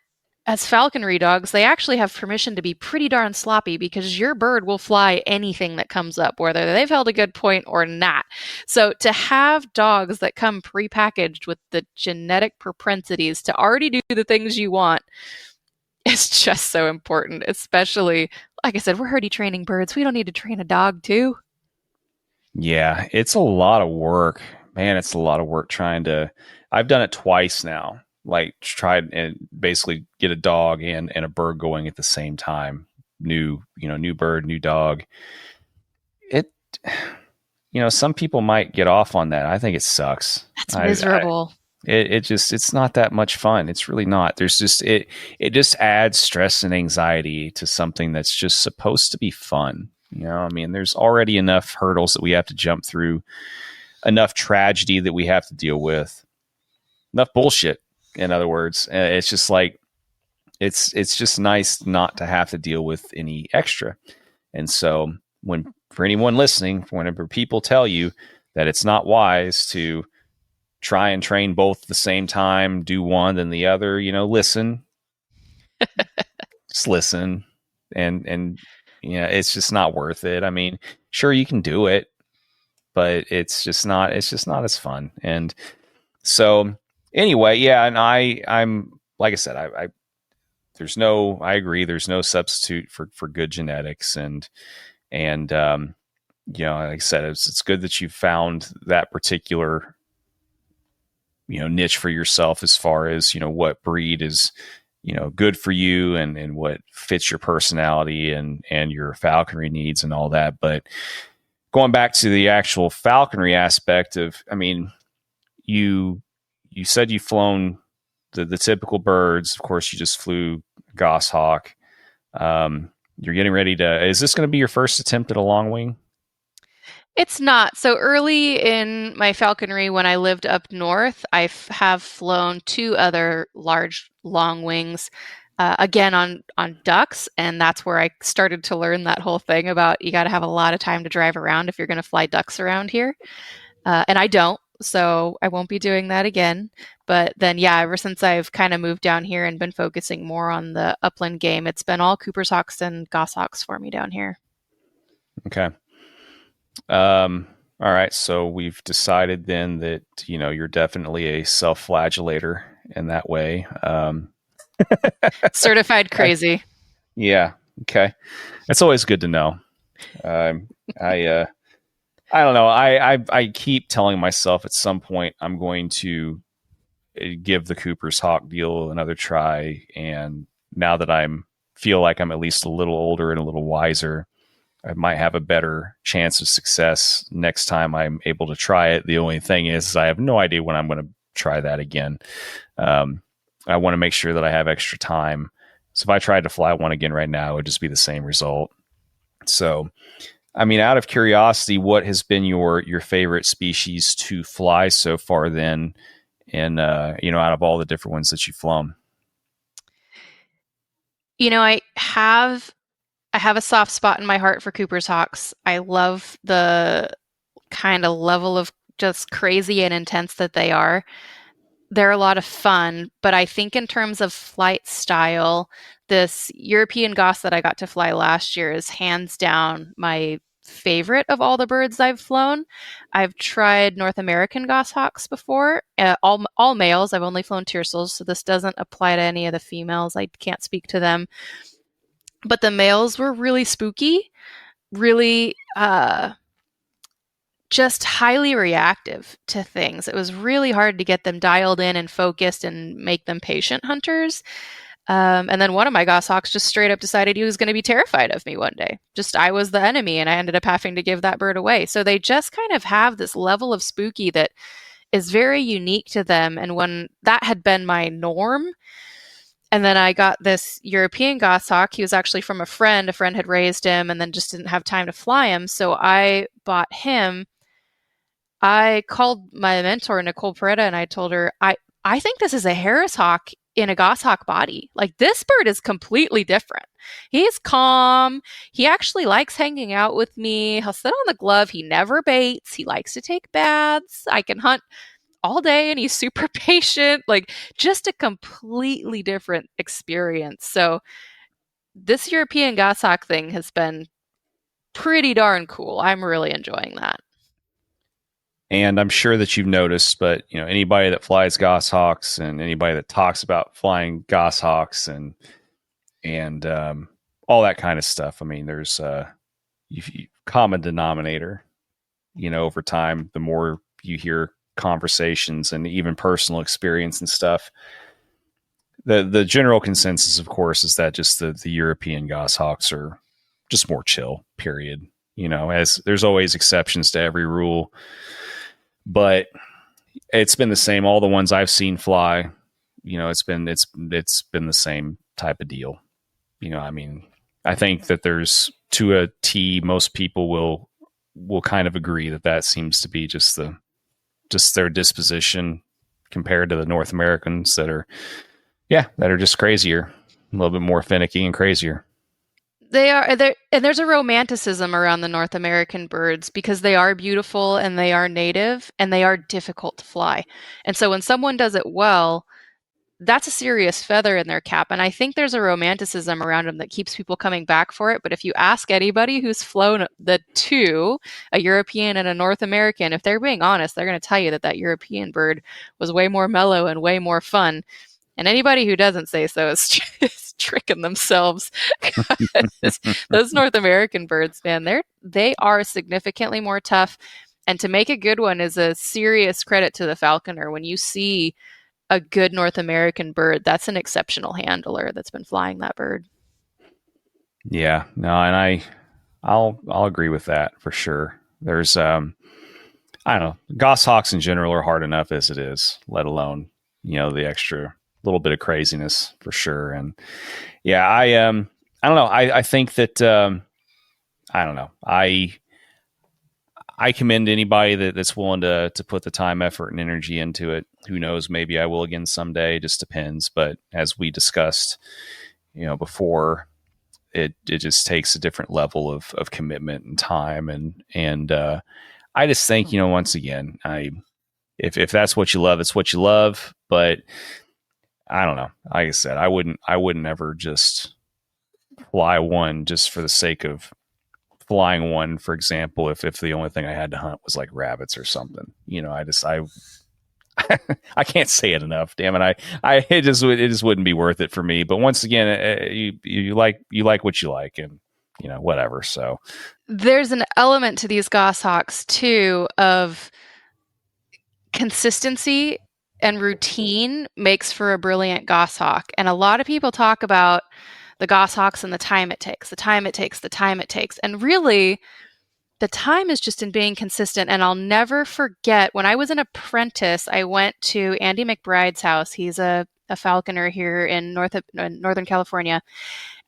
as falconry dogs, they actually have permission to be pretty darn sloppy, because your bird will fly anything that comes up, whether they've held a good point or not. So to have dogs that come prepackaged with the genetic propensities to already do the things you want is just so important, especially, like I said, we're already training birds. We don't need to train a dog too. Yeah, it's a lot of work. Man, it's a lot of work I've done it twice now. Like, tried and basically get a dog and a bird going at the same time. New bird, new dog. Some people might get off on that. I think it sucks. That's miserable. It's not that much fun. It's really not. There's just, it just adds stress and anxiety to something that's just supposed to be fun. You know, I mean, there's already enough hurdles that we have to jump through, enough tragedy that we have to deal with, enough bullshit. In other words, it's just like, it's just nice not to have to deal with any extra. And so for anyone listening, whenever people tell you that it's not wise to try and train both at the same time, do one then the other, listen, just listen. And it's just not worth it. I mean, sure, you can do it, but it's just not as fun. And so anyway, yeah, and I'm like I said, I agree. There's no substitute for good genetics, and like I said, it's good that you found that particular niche for yourself as far as, what breed is, good for you and what fits your personality and your falconry needs and all that. But going back to the actual falconry aspect of, I mean, you said you've flown the typical birds. Of course, you just flew goshawk. You're getting ready to, is this going to be your first attempt at a long wing? It's not. So early in my falconry, when I lived up north, I have flown 2 other large long wings, again on ducks, and that's where I started to learn that whole thing about you got to have a lot of time to drive around if you're going to fly ducks around here. And I don't, so I won't be doing that again. But then, yeah, ever since I've kind of moved down here and been focusing more on the upland game, it's been all Cooper's hawks and goshawks for me down here. Okay. All right. So we've decided then that, you're definitely a self-flagellator in that way. Certified crazy. Yeah. Okay. That's always good to know. I don't know. I keep telling myself at some point I'm going to give the Cooper's hawk deal another try. And now that feel like I'm at least a little older and a little wiser, I might have a better chance of success next time I'm able to try it. The only thing is I have no idea when I'm going to try that again. I want to make sure that I have extra time. So if I tried to fly one again right now, it would just be the same result. So, I mean, out of curiosity, what has been your favorite species to fly so far then? And, out of all the different ones that you've flown? I have a soft spot in my heart for Cooper's hawks. I love the kind of level of just crazy and intense that they are. They're a lot of fun, but I think in terms of flight style, this European goss that I got to fly last year is hands down my favorite of all the birds I've flown. I've tried North American goshawks before, all males. I've only flown tiercels, so this doesn't apply to any of the females. I can't speak to them. But the males were really spooky, really just highly reactive to things. It was really hard to get them dialed in and focused and make them patient hunters. And then one of my goshawks just straight up decided he was going to be terrified of me one day. Just I was the enemy, and I ended up having to give that bird away. So they just kind of have this level of spooky that is very unique to them. And when that had been my norm, and then I got this European goshawk. He was actually from a friend. A friend had raised him and then just didn't have time to fly him. So I bought him. I called my mentor, Nicole Peretta, and I told her, I think this is a Harris hawk in a goshawk body. Like, this bird is completely different. He's calm. He actually likes hanging out with me. He'll sit on the glove. He never baits. He likes to take baths. I can hunt all day and he's super patient. Like, just a completely different experience. So this European goshawk thing has been pretty darn cool. I'm really enjoying that. And I'm sure that you've noticed, but anybody that flies goshawks and anybody that talks about flying goshawks and all that kind of stuff. I mean, there's a common denominator. Over time, the more you hear conversations and even personal experience and stuff, the general consensus, of course, is that just the European goshawks are just more chill. Period. As there's always exceptions to every rule. But it's been the same. All the ones I've seen fly, it's been the same type of deal. I mean, I think that there's, to a T, most people will kind of agree that seems to be just their disposition compared to the North Americans that are just crazier, a little bit more finicky and crazier. They are there, and there's a romanticism around the North American birds because they are beautiful and they are native and they are difficult to fly. And so when someone does it well, that's a serious feather in their cap. And I think there's a romanticism around them that keeps people coming back for it. But if you ask anybody who's flown the two, a European and a North American, if they're being honest, they're going to tell you that European bird was way more mellow and way more fun. And anybody who doesn't say so is tricking themselves. Those North American birds, man, they are significantly more tough. And to make a good one is a serious credit to the falconer. When you see a good North American bird, that's an exceptional handler that's been flying that bird. Yeah, no, and I'll agree with that for sure. There's I don't know, goshawks in general are hard enough as it is, let alone, the extra little bit of craziness for sure. And yeah, I don't know. I think that I don't know. I commend anybody that's willing to put the time, effort, and energy into it. Who knows? Maybe I will again someday. Just depends. But as we discussed, before, it just takes a different level of commitment and time. And I just think, once again, if that's what you love, it's what you love. But I don't know. Like I said, I wouldn't ever just fly one just for the sake of flying one. For example, if the only thing I had to hunt was like rabbits or something, I can't say it enough. Damn it. It just wouldn't be worth it for me. But once again, you like what you like, and whatever. So there's an element to these goshawks too of consistency, and routine makes for a brilliant goshawk. And a lot of people talk about the goshawks and the time it takes. And really, the time is just in being consistent. And I'll never forget when I was an apprentice, I went to Andy McBride's house. He's a falconer here in Northern California.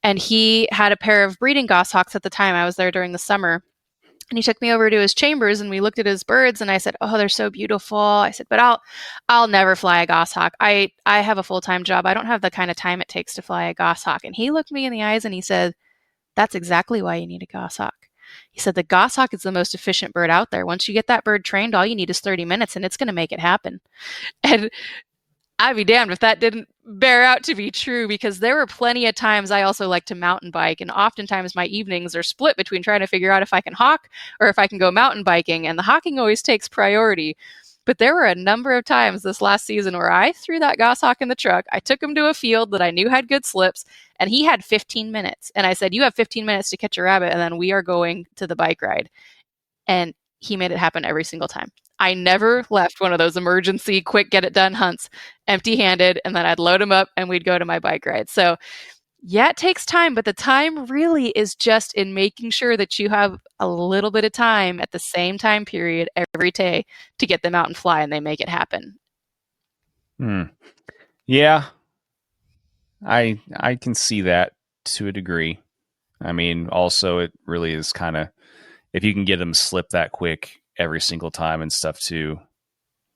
And he had a pair of breeding goshawks at the time. I was there during the summer. And he took me over to his chambers and we looked at his birds and I said, "Oh, they're so beautiful." I said, "But I'll never fly a goshawk. I have a full-time job. I don't have the kind of time it takes to fly a goshawk." And he looked me in the eyes and he said, "That's exactly why you need a goshawk." He said, "The goshawk is the most efficient bird out there. Once you get that bird trained, all you need is 30 minutes and it's going to make it happen." And I'd be damned if that didn't bear out to be true, because there were plenty of times I also like to mountain bike, and oftentimes my evenings are split between trying to figure out if I can hawk or if I can go mountain biking, and the hawking always takes priority. But there were a number of times this last season where I threw that goshawk in the truck, I took him to a field that I knew had good slips, and he had 15 minutes. And I said, "You have 15 minutes to catch a rabbit, and then we are going to the bike ride." And he made it happen every single time. I never left one of those emergency, quick, get it done hunts empty-handed, and then I'd load him up and we'd go to my bike ride. So yeah, it takes time, but the time really is just in making sure that you have a little bit of time at the same time period every day to get them out and fly, and they make it happen. Yeah, I can see that to a degree. I mean, also it really is kind of, if you can get them slip that quick every single time and stuff too,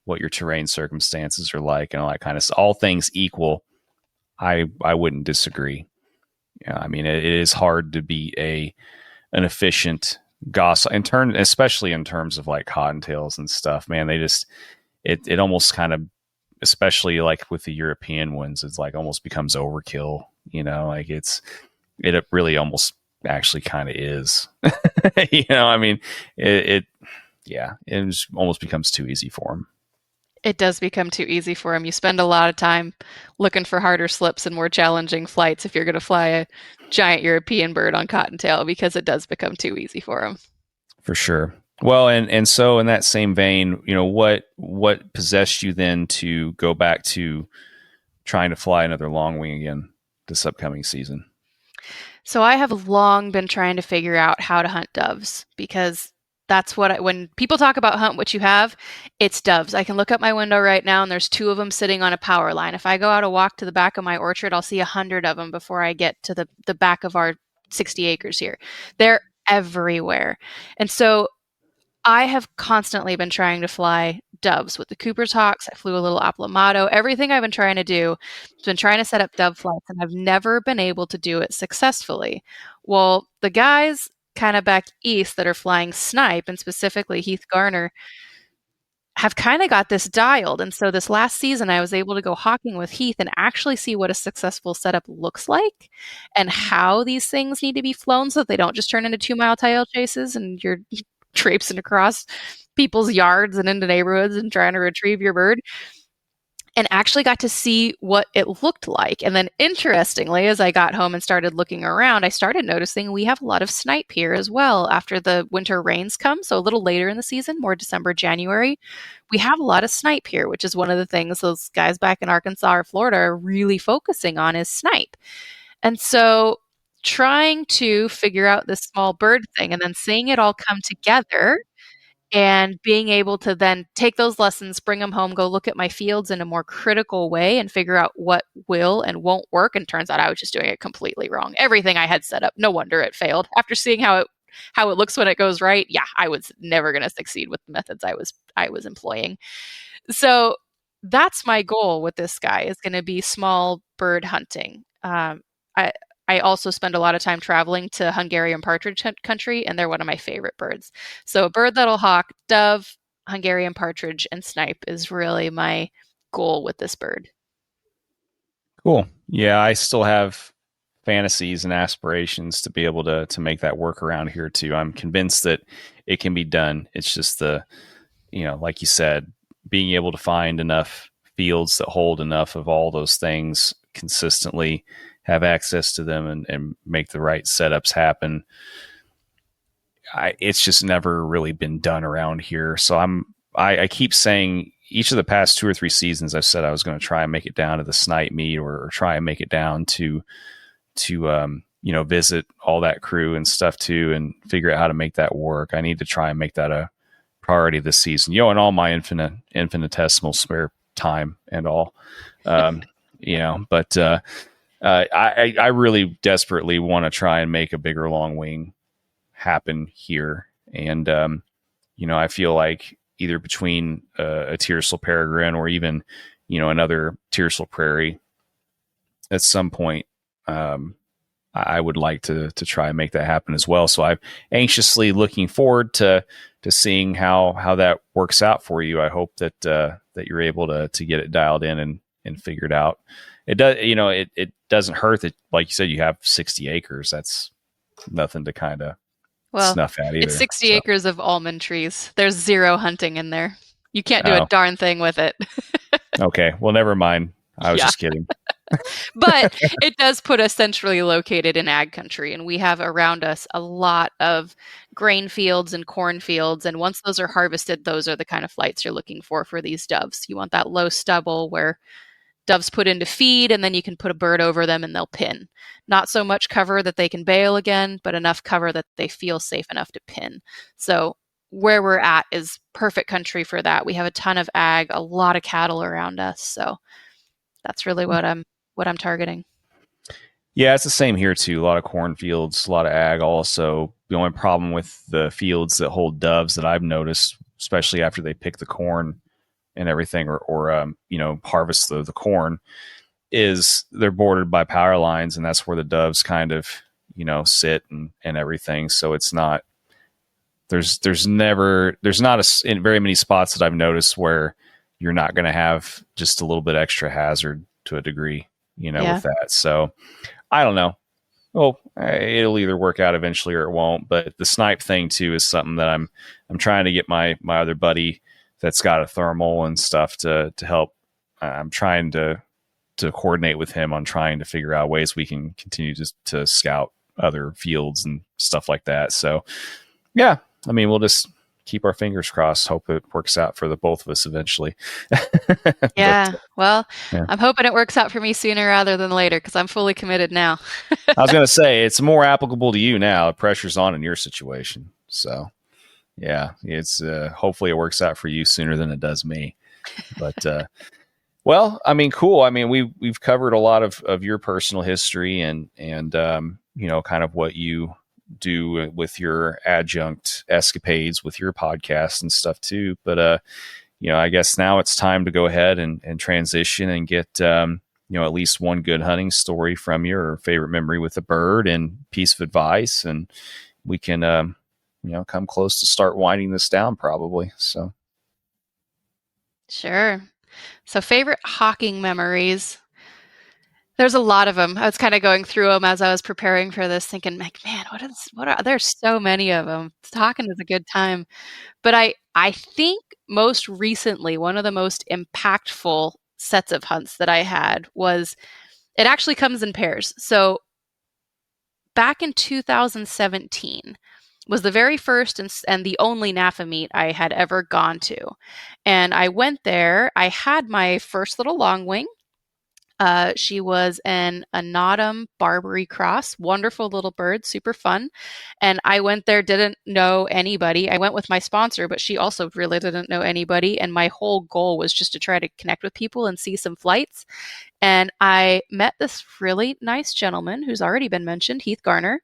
what your terrain circumstances are like and all that kind of stuff, all things equal, I wouldn't disagree. Yeah, I mean, it is hard to be an efficient goshawk especially in terms of like cottontails and stuff. Man, they just it almost kind of, especially like with the European ones, it's like almost becomes overkill. Like it really almost actually kind of is. I mean, it just almost becomes too easy for them. It does become too easy for them. You spend a lot of time looking for harder slips and more challenging flights if you're going to fly a giant European bird on cottontail, because it does become too easy for them. For sure. Well, and so in that same vein, what possessed you then to go back to trying to fly another long wing again this upcoming season? So I have long been trying to figure out how to hunt doves, because that's when people talk about hunt what you have, it's doves. I can look up my window right now and there's 2 of them sitting on a power line. If I go out a walk to the back of my orchard, I'll see 100 of them before I get to the back of our 60 acres here. They're everywhere. And so I have constantly been trying to fly doves with the Cooper's Hawks. I flew a little Aplomado. Everything I've been trying to do has been trying to set up dove flights, and I've never been able to do it successfully. Well, the guys kind of back east that are flying snipe, and specifically Heath Garner, have kind of got this dialed. And so this last season, I was able to go hawking with Heath and actually see what a successful setup looks like and how these things need to be flown so that they don't just turn into 2-mile tail chases and you're traipsing across people's yards and into neighborhoods and trying to retrieve your bird. and actually got to see what it looked like. And then interestingly, as I got home and started looking around, I started noticing we have a lot of snipe here as well after the winter rains come. So a little later in the season, more December, January, we have a lot of snipe here, which is one of the things those guys back in Arkansas or Florida are really focusing on is snipe. And so trying to figure out this small bird thing and then seeing it all come together and being able to then take those lessons, bring them home, go look at my fields in a more critical way and figure out what will and won't work. And turns out I was just doing it completely wrong. Everything I had set up, no wonder it failed. After seeing how it looks when it goes right, yeah, I was never going to succeed with the methods I was employing. So that's my goal with this guy is going to be small bird hunting. I also spend a lot of time traveling to Hungarian partridge country, and they're one of my favorite birds. So a bird that'll hawk, dove, Hungarian partridge, and snipe is really my goal with this bird. Cool. Yeah, I still have fantasies and aspirations to be able to make that work around here too. I'm convinced that it can be done. It's just like you said, being able to find enough fields that hold enough of all those things consistently, have access to them and make the right setups happen. It's just never really been done around here. So I keep saying each of the past 2 or 3 seasons, I've said I was going to try and make it down to the snipe meet or try and make it down to visit all that crew and stuff too, and figure out how to make that work. I need to try and make that a priority this season, and all my infinitesimal spare time and all, but I really desperately want to try and make a bigger long wing happen here. And, I feel like either between a tiercel peregrine or even, another tiercel prairie at some point, I would like to try and make that happen as well. So I'm anxiously looking forward to seeing how that works out for you. I hope that you're able to get it dialed in and figured out. It does, it doesn't hurt that, like you said, you have 60 acres. That's nothing to kind of snuff at either. It's 60 acres of almond trees. There's 0 hunting in there. You can't do a darn thing with it. Okay. Well, never mind. I was just kidding. But it does put us centrally located in ag country, and we have around us a lot of grain fields and corn fields. And once those are harvested, those are the kind of flights you're looking for these doves. You want that low stubble where doves put in to feed, and then you can put a bird over them and they'll pin. Not so much cover that they can bail again, but enough cover that they feel safe enough to pin. So where we're at is perfect country for that. We have a ton of ag, a lot of cattle around us. So that's really what I'm targeting. Yeah, it's the same here too. A lot of cornfields, a lot of ag also. The only problem with the fields that hold doves that I've noticed, especially after they pick the corn and everything, or harvest the corn, is they're bordered by power lines, and that's where the doves kind of sit and everything. So it's not there's not in very many spots that I've noticed where you're not going to have just a little bit extra hazard to a degree, with that. So I don't know. Well, it'll either work out eventually or it won't. But the snipe thing too is something that I'm trying to get my other buddy that's got a thermal and stuff to help. I'm trying to coordinate with him on trying to figure out ways we can continue to scout other fields and stuff like that. So yeah, I mean, we'll just keep our fingers crossed, hope it works out for the both of us eventually. Yeah. I'm hoping it works out for me sooner rather than later, because I'm fully committed now. I was going to say, it's more applicable to you now. The pressure's on in your situation. So yeah, it's hopefully it works out for you sooner than it does me. But well, I mean, cool. I mean, we've covered a lot of your personal history and kind of what you do with your adjunct escapades with your podcast and stuff too. But I guess now it's time to go ahead and transition and get at least one good hunting story from you, or favorite memory with a bird and piece of advice, and we can come close to start winding this down probably. So sure. So favorite hawking memories. There's a lot of them. I was kind of going through them as I was preparing for this, thinking, like, man, there's so many of them. Hawking is a good time. But I think most recently, one of the most impactful sets of hunts that I had was, it actually comes in pairs. So back in 2017 was the very first and the only NAFA meet I had ever gone to. And I went there. I had my first little longwing. She was an Anatum Barbary cross, wonderful little bird, super fun. And I went there, didn't know anybody. I went with my sponsor, but she also really didn't know anybody. And my whole goal was just to try to connect with people and see some flights. And I met this really nice gentleman who's already been mentioned, Heath Garner,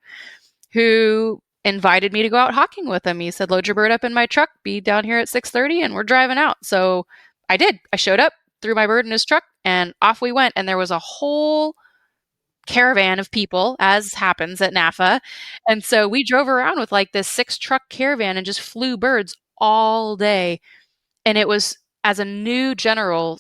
who invited me to go out hawking with him. He said, load your bird up in my truck, be down here at 6:30 and we're driving out. So I did. I showed up, threw my bird in his truck, and off we went. And there was a whole caravan of people, as happens at NAFA. And so we drove around with like this 6-truck caravan and just flew birds all day. And it was, as a new general,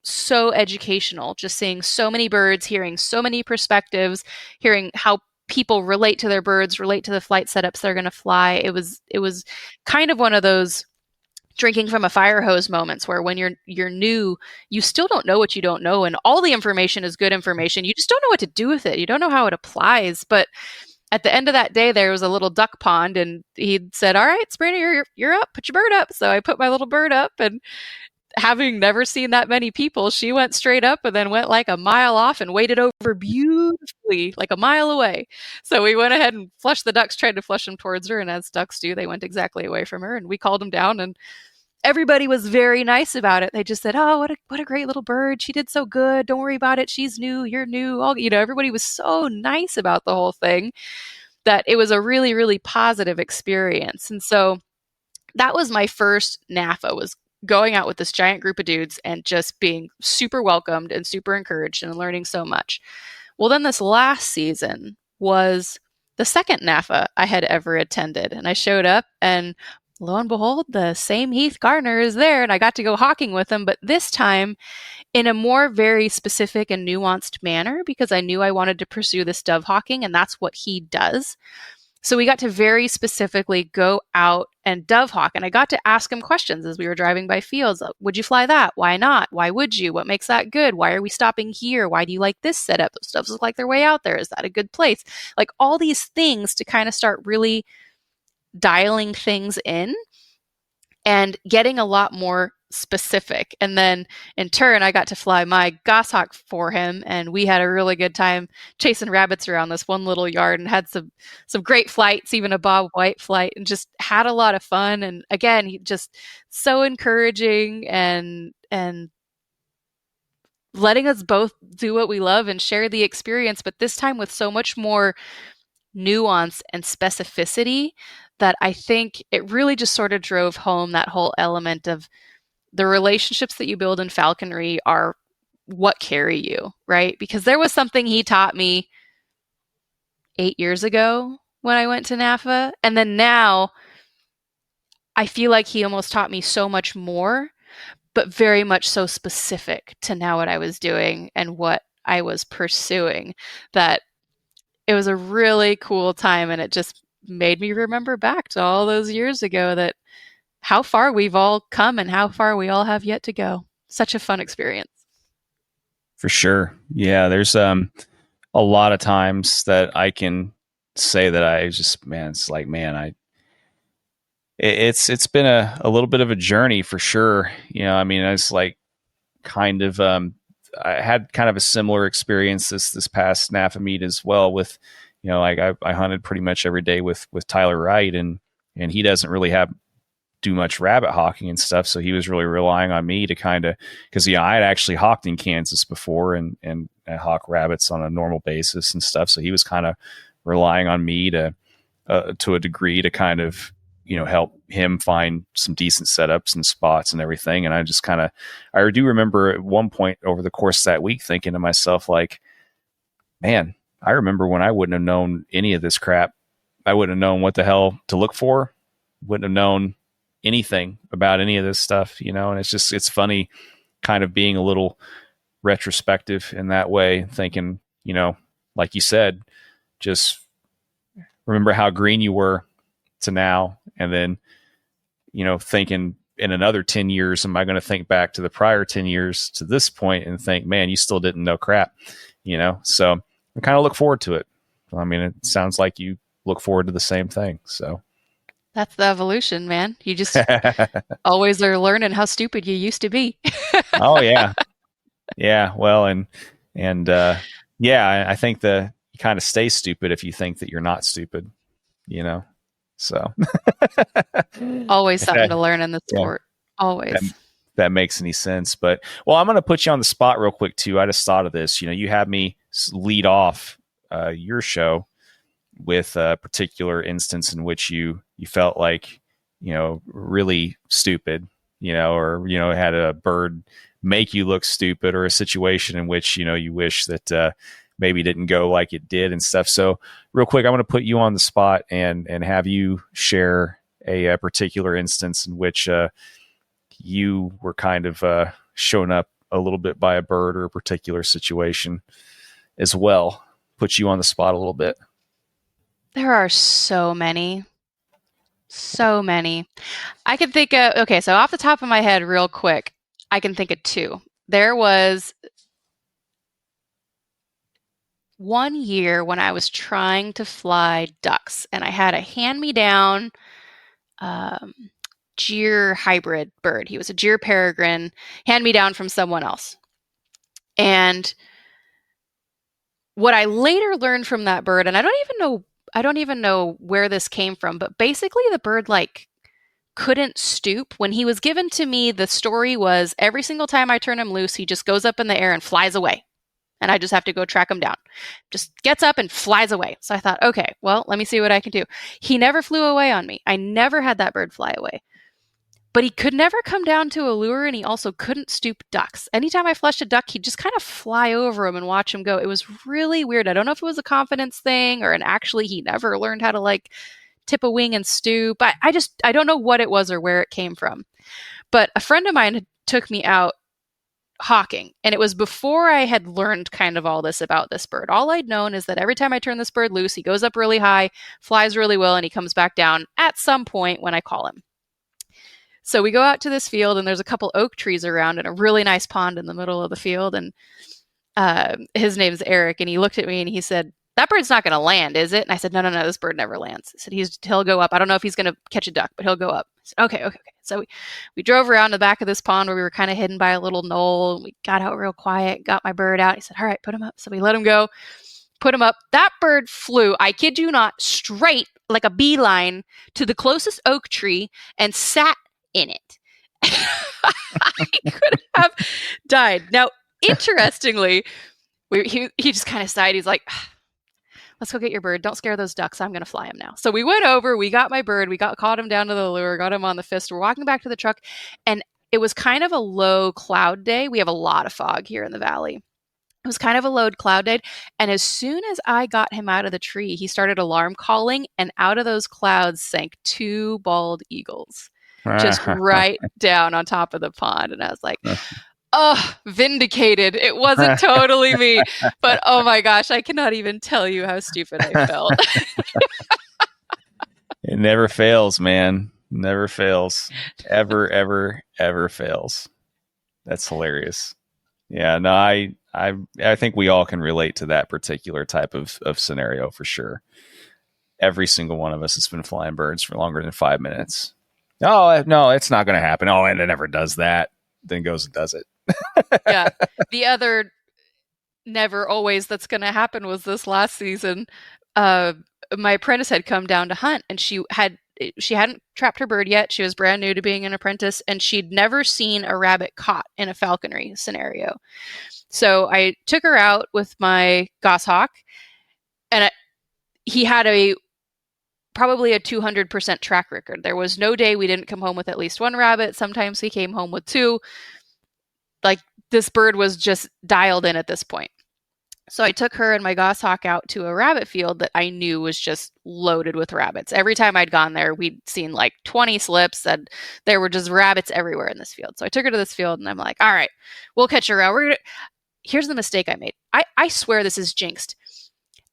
so educational, just seeing so many birds, hearing so many perspectives, hearing how people relate to their birds, relate to the flight setups they're going to fly. It was kind of one of those drinking from a fire hose moments where when you're new, you still don't know what you don't know, and all the information is good information. You just don't know what to do with it. You don't know how it applies. But at the end of that day, there was a little duck pond, and he said, "All right, Sabrina, you're up. Put your bird up." So I put my little bird up, and having never seen that many people, she went straight up and then went like a mile off and waited over beautifully, like a mile away. So we went ahead and flushed the ducks, tried to flush them towards her. And as ducks do, they went exactly away from her. And we called them down, and everybody was very nice about it. They just said, "Oh, what a great little bird. She did so good. Don't worry about it. She's new. You're new." All, everybody was so nice about the whole thing that it was a really, really positive experience. And so that was my first NAFA, was going out with this giant group of dudes and just being super welcomed and super encouraged and learning so much. Well, then this last season was the second NAFA I had ever attended. And I showed up, and lo and behold, the same Heath Garner is there, and I got to go hawking with him, but this time in a more very specific and nuanced manner, because I knew I wanted to pursue this dove hawking, and that's what he does. So we got to very specifically go out and dove hawk, and I got to ask him questions as we were driving by fields. Would you fly that? Why not? Why would you? What makes that good? Why are we stopping here? Why do you like this setup? Those doves look like they're way out there. Is that a good place? Like all these things to kind of start really dialing things in and getting a lot more specific. And then in turn, I got to fly my goshawk for him, and we had a really good time chasing rabbits around this one little yard and had some great flights, even a Bob White flight, and just had a lot of fun. And again, he just so encouraging and letting us both do what we love and share the experience, but this time with so much more nuance and specificity that I think it really just sort of drove home that whole element of the relationships that you build in falconry are what carry you, right? Because there was something he taught me 8 years ago when I went to NAFA. And then now I feel like he almost taught me so much more, but very much so specific to now what I was doing and what I was pursuing, that it was a really cool time. And it just made me remember back to all those years ago, that how far we've all come and how far we all have yet to go. Such a fun experience. For sure. Yeah, there's a lot of times that I can say that I just, it's like, it's been a little bit of a journey for sure. It's like kind of I had kind of a similar experience this past NAFA meet as well with, I hunted pretty much every day with Tyler Wright, and he doesn't really do much rabbit hawking and stuff. So he was really relying on me to kind of, because I had actually hawked in Kansas before and I hawk rabbits on a normal basis and stuff. So he was kind of relying on me to a degree to kind of, help him find some decent setups and spots and everything. And I just I do remember at one point over the course of that week thinking to myself, like, man, I remember when I wouldn't have known any of this crap. I wouldn't have known what the hell to look for. Wouldn't have known anything about any of this stuff, and it's funny kind of being a little retrospective in that way, thinking, like you said, just remember how green you were to now. And then, thinking in another 10 years, am I going to think back to the prior 10 years to this point and think, man, you still didn't know crap, So I kind of look forward to it. I mean, it sounds like you look forward to the same thing. So That's the evolution, man. You just always are learning how stupid you used to be. Oh yeah. Yeah. Well, and I think you kind of stay stupid if you think that you're not stupid, so Always something to learn in the sport. Always. That makes any sense. But, well, I'm going to put you on the spot real quick too. I just thought of this, you had me lead off your show with a particular instance in which you felt like, really stupid, or, had a bird make you look stupid, or a situation in which, you wish that maybe didn't go like it did and stuff. So real quick, I'm going to put you on the spot and have you share a particular instance in which you were kind of shown up a little bit by a bird or a particular situation as well. Put you on the spot a little bit. There are so many. So many. I can think of, okay, so off the top of my head, real quick, I can think of two. There was one year when I was trying to fly ducks, and I had a hand-me-down Gyr hybrid bird. He was a Gyr peregrine, hand-me-down from someone else. And what I later learned from that bird, and I don't even know where this came from, but basically the bird couldn't stoop. When he was given to me, the story was every single time I turn him loose, he just goes up in the air and flies away. And I just have to go track him down. Just gets up and flies away. So I thought, okay, well, let me see what I can do. He never flew away on me. I never had that bird fly away. But he could never come down to a lure, and he also couldn't stoop ducks. Anytime I flushed a duck, he'd just kind of fly over him and watch him go. It was really weird. I don't know if it was a confidence thing or actually he never learned how to tip a wing and stoop. I don't know what it was or where it came from. But a friend of mine took me out hawking, and it was before I had learned kind of all this about this bird. All I'd known is that every time I turn this bird loose, he goes up really high, flies really well, and he comes back down at some point when I call him. So we go out to this field, and there's a couple oak trees around and a really nice pond in the middle of the field. And his name's Eric, and he looked at me and he said, "That bird's not going to land, is it?" And I said, No, this bird never lands. He said, he'll go up. I don't know if he's going to catch a duck, but he'll go up. I said, okay. So we drove around the back of this pond where we were kind of hidden by a little knoll. We got out real quiet, got my bird out. He said, "All right, put him up." So we let him go, put him up. That bird flew, I kid you not, straight like a beeline to the closest oak tree and sat in it. I could have died. Now, interestingly, he just kind of sighed. He's like, "Let's go get your bird. Don't scare those ducks. I'm going to fly him now." So we went over, we got my bird, caught him down to the lure, got him on the fist. We're walking back to the truck, and it was kind of a low cloud day. We have a lot of fog here in the valley. It was kind of a low cloud day. And as soon as I got him out of the tree, he started alarm calling, and out of those clouds sank two bald eagles, just right down on top of the pond. And I was like, oh, vindicated. It wasn't totally me. But oh my gosh, I cannot even tell you how stupid I felt. It never fails, man. Never fails. Ever fails. That's hilarious. Yeah, no, I think we all can relate to that particular type of scenario for sure. Every single one of us has been flying birds for longer than 5 minutes. Oh, no, it's not going to happen. Oh, and it never does that. Then goes and does it. Yeah. The other never always that's going to happen was this last season. My apprentice had come down to hunt, and she hadn't trapped her bird yet. She was brand new to being an apprentice, and she'd never seen a rabbit caught in a falconry scenario. So I took her out with my goshawk, and he had probably a 200% track record. There was no day we didn't come home with at least one rabbit. Sometimes he came home with two. This bird was just dialed in at this point. So I took her and my goshawk out to a rabbit field that I knew was just loaded with rabbits. Every time I'd gone there, we'd seen 20 slips, and there were just rabbits everywhere in this field. So I took her to this field, and I'm like, all right, we'll catch her out. Here's the mistake I made. I swear this is jinxed.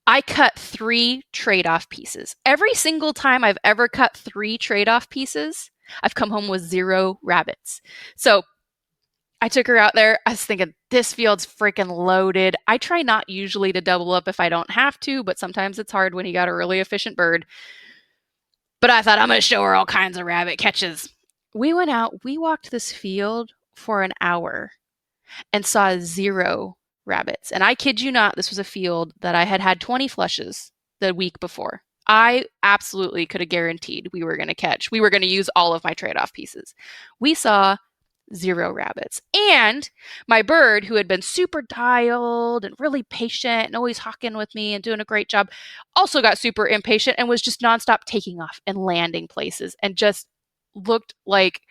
I cut 3 trade-off pieces. Every single time I've ever cut 3 trade-off pieces, I've come home with 0 rabbits. So I took her out there. I was thinking, this field's freaking loaded. I try not usually to double up if I don't have to, but sometimes it's hard when you got a really efficient bird. But I thought, I'm going to show her all kinds of rabbit catches. We went out, we walked this field for an hour and saw 0 rabbits. And I kid you not, this was a field that I had had 20 flushes the week before. I absolutely could have guaranteed we were going to catch. We were going to use all of my trade-off pieces. We saw 0 rabbits. And my bird, who had been super dialed and really patient and always hawking with me and doing a great job, also got super impatient and was just nonstop taking off and landing places and just looked like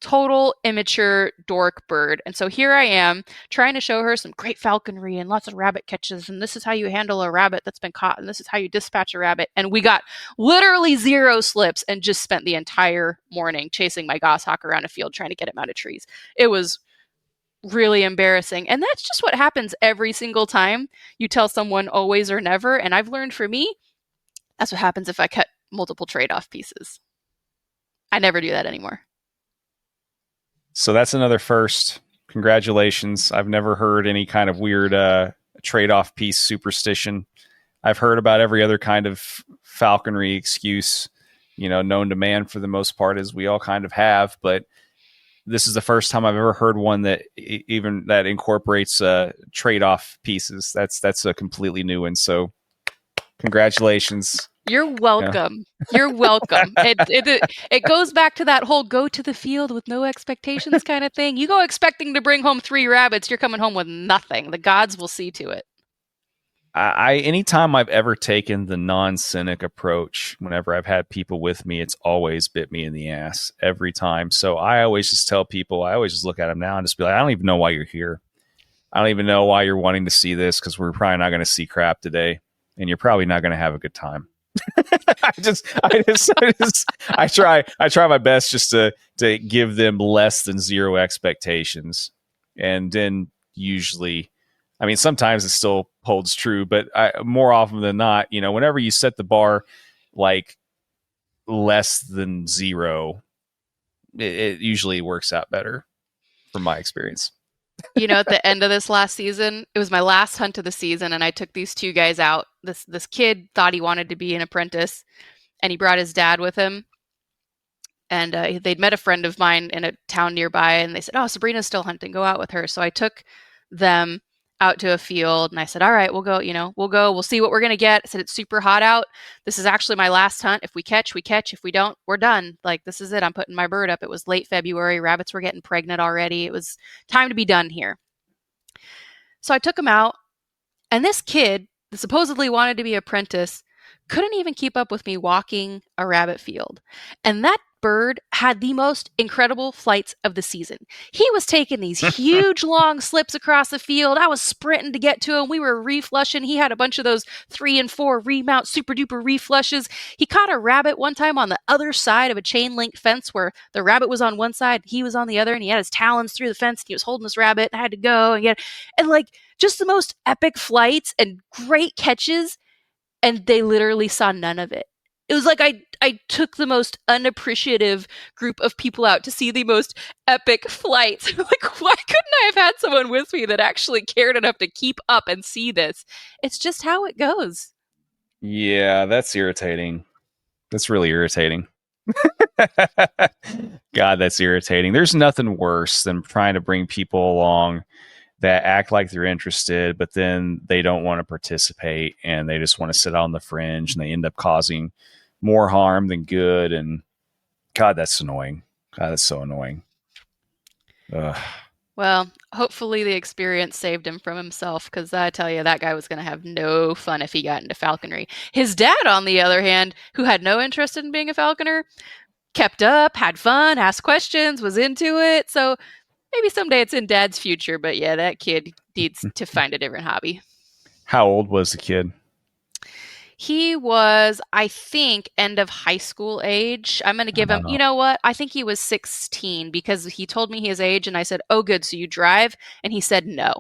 total immature dork bird. And so here I am trying to show her some great falconry and lots of rabbit catches. And this is how you handle a rabbit that's been caught. And this is how you dispatch a rabbit. And we got literally 0 slips and just spent the entire morning chasing my goshawk around a field trying to get him out of trees. It was really embarrassing. And that's just what happens every single time you tell someone always or never. And I've learned for me, that's what happens if I cut multiple trade-off pieces. I never do that anymore. So that's another first. Congratulations. I've never heard any kind of weird trade-off piece superstition. I've heard about every other kind of falconry excuse, known to man for the most part, as we all kind of have. But this is the first time I've ever heard one that even that incorporates trade-off pieces. That's a completely new one. So congratulations. You're welcome. Yeah. You're welcome. It goes back to that whole go to the field with no expectations kind of thing. You go expecting to bring home 3 rabbits, you're coming home with nothing. The gods will see to it. Anytime I've ever taken the non-cynic approach, whenever I've had people with me, it's always bit me in the ass every time. So I always just tell people, I always just look at them now and just be like, I don't even know why you're here. I don't even know why you're wanting to see this, because we're probably not going to see crap today, and you're probably not going to have a good time. I try my best just to give them less than 0 expectations. And then usually, I mean, sometimes it still holds true, but more often than not, whenever you set the bar like less than 0, it usually works out better from my experience. At the end of this last season, it was my last hunt of the season, and I took these 2 guys out. This kid thought he wanted to be an apprentice, and he brought his dad with him. And they'd met a friend of mine in a town nearby, and they said, "Oh, Sabrina's still hunting. Go out with her." So I took them out to a field, and I said, "All right, we'll go. We'll see what we're gonna get." I said, "It's super hot out. This is actually my last hunt. If we catch, we catch. If we don't, we're done. Like, this is it. I'm putting my bird up." It was late February. Rabbits were getting pregnant already. It was time to be done here. So I took him out, and this kid that supposedly wanted to be an apprentice couldn't even keep up with me walking a rabbit field. And that bird had the most incredible flights of the season. He was taking these huge long slips across the field. I was sprinting to get to him. We were reflushing. He had a bunch of those 3 and 4 remount super duper reflushes. He caught a rabbit one time on the other side of a chain link fence where the rabbit was on one side, he was on the other, and he had his talons through the fence, and he was holding this rabbit, and I had to go and like just the most epic flights and great catches. And they literally saw none of it. It was like I took the most unappreciative group of people out to see the most epic flights. Like, why couldn't I have had someone with me that actually cared enough to keep up and see this? It's just how it goes. Yeah, that's irritating. That's really irritating. God, that's irritating. There's nothing worse than trying to bring people along that act like they're interested, but then they don't want to participate and they just want to sit on the fringe, and they end up causing more harm than good. And God, that's annoying. God, that's so annoying. Ugh. Well, hopefully the experience saved him from himself, because I tell you, that guy was going to have no fun if he got into falconry. His dad, on the other hand, who had no interest in being a falconer, kept up, had fun, asked questions, was into it. So maybe someday it's in Dad's future, but yeah, that kid needs to find a different hobby. How old was the kid? He was, I think, end of high school age. I'm going to give him, you know what? I think he was 16, because he told me his age, and I said, "Oh, good, so you drive?" And he said no.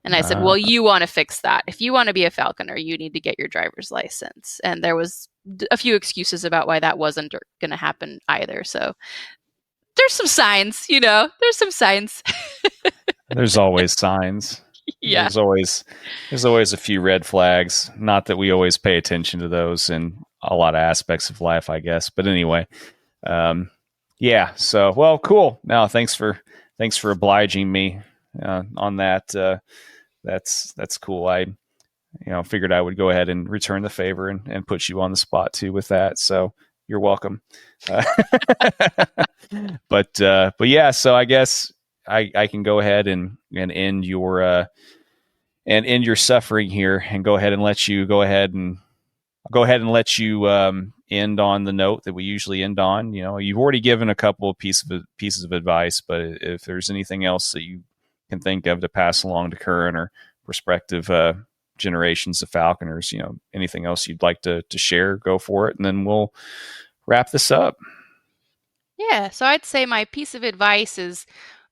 And I said, "Well, you want to fix that. If you want to be a falconer, you need to get your driver's license." And there was a few excuses about why that wasn't going to happen either. So there's some signs, there's some signs. There's always signs. Yeah. There's always a few red flags. Not that we always pay attention to those in a lot of aspects of life, I guess. But anyway, yeah. So, well, cool. Now, thanks for obliging me on that. That's cool. I figured I would go ahead and return the favor and put you on the spot too with that. So you're welcome. But yeah, so I guess I can go ahead and end your suffering here, and go ahead and let you end on the note that we usually end on. You've already given a couple of pieces of advice, but if there's anything else that you can think of to pass along to current or prospective generations of falconers, anything else you'd like to share, go for it, and then we'll wrap this up. Yeah, so I'd say my piece of advice is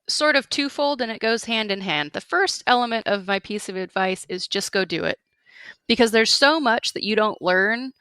sort of twofold, and it goes hand in hand. The first element of my piece of advice is just go do it, because there's so much that you don't learn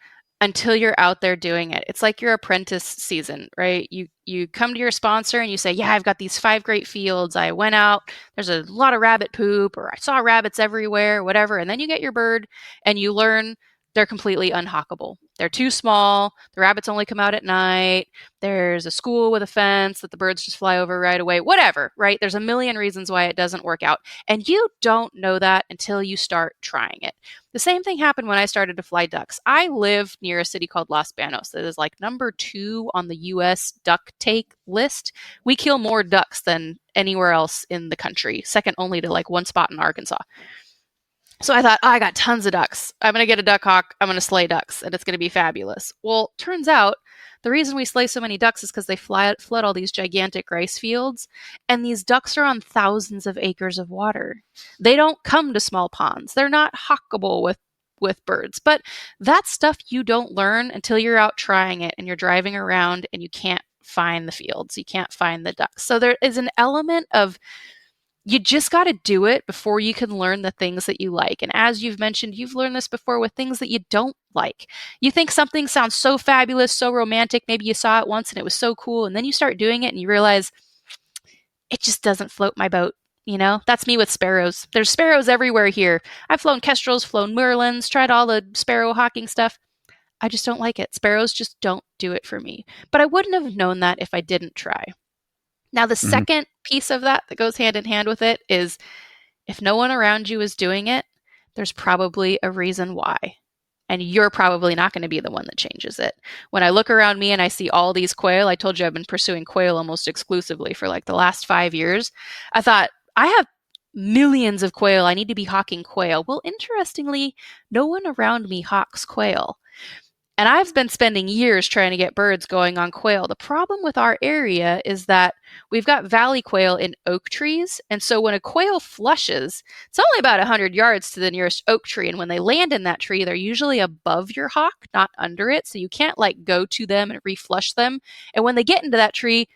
until you're out there doing it. It's like your apprentice season, right? You come to your sponsor and you say, yeah, I've got these 5 great fields. I went out, there's a lot of rabbit poop, or I saw rabbits everywhere, whatever. And then you get your bird and you learn they're completely unhawkable. They're too small. The rabbits only come out at night. There's a school with a fence that the birds just fly over right away. Whatever, right? There's a million reasons why it doesn't work out. And you don't know that until you start trying it. The same thing happened when I started to fly ducks. I live near a city called Los Banos that is like number 2 on the U.S. duck take list. We kill more ducks than anywhere else in the country, second only to like one spot in Arkansas. So I thought, I got tons of ducks. I'm going to get a duck hawk. I'm going to slay ducks, and it's going to be fabulous. Well, turns out the reason we slay so many ducks is because they flood all these gigantic rice fields, and these ducks are on thousands of acres of water. They don't come to small ponds. They're not hawkable with birds. But that's stuff you don't learn until you're out trying it, and you're driving around, and you can't find the fields. You can't find the ducks. So there is an element of you just got to do it before you can learn the things that you like. And as you've mentioned, you've learned this before with things that you don't like. You think something sounds so fabulous, so romantic. Maybe you saw it once and it was so cool. And then you start doing it and you realize it just doesn't float my boat. That's me with sparrows. There's sparrows everywhere here. I've flown kestrels, flown merlins, tried all the sparrow hawking stuff. I just don't like it. Sparrows just don't do it for me. But I wouldn't have known that if I didn't try. Now, the second piece of that goes hand in hand with it is if no one around you is doing it, there's probably a reason why. And you're probably not going to be the one that changes it. When I look around me and I see all these quail, I told you I've been pursuing quail almost exclusively for like the last 5 years. I thought, I have millions of quail. I need to be hawking quail. Well, interestingly, no one around me hawks quail. And I've been spending years trying to get birds going on quail. The problem with our area is that we've got valley quail in oak trees. And so when a quail flushes, it's only about 100 yards to the nearest oak tree. And when they land in that tree, they're usually above your hawk, not under it. So you can't like go to them and reflush them. And when they get into that tree,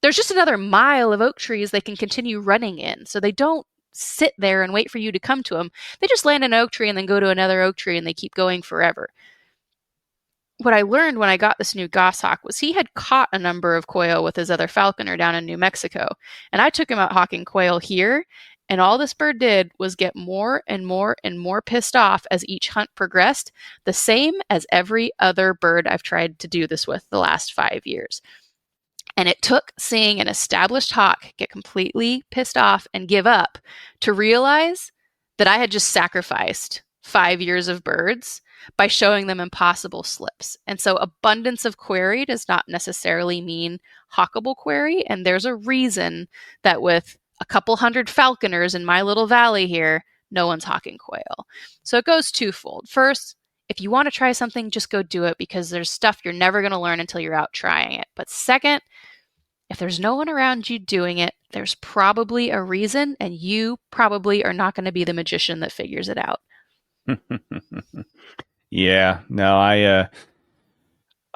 there's just another mile of oak trees they can continue running in. So they don't sit there and wait for you to come to them. They just land in an oak tree and then go to another oak tree and they keep going forever. What I learned when I got this new goshawk was he had caught a number of quail with his other falconer down in New Mexico. And I took him out hawking quail here, and all this bird did was get more and more and more pissed off as each hunt progressed, the same as every other bird I've tried to do this with the last 5 years. And it took seeing an established hawk get completely pissed off and give up to realize that I had just sacrificed 5 years of birds by showing them impossible slips. And so abundance of quarry does not necessarily mean hawkable quarry. And there's a reason that with a couple hundred falconers in my little valley here, no one's hawking quail. So it goes twofold. First, if you want to try something, just go do it, because there's stuff you're never going to learn until you're out trying it. But second, if there's no one around you doing it, there's probably a reason, and you probably are not going to be the magician that figures it out. Yeah, no,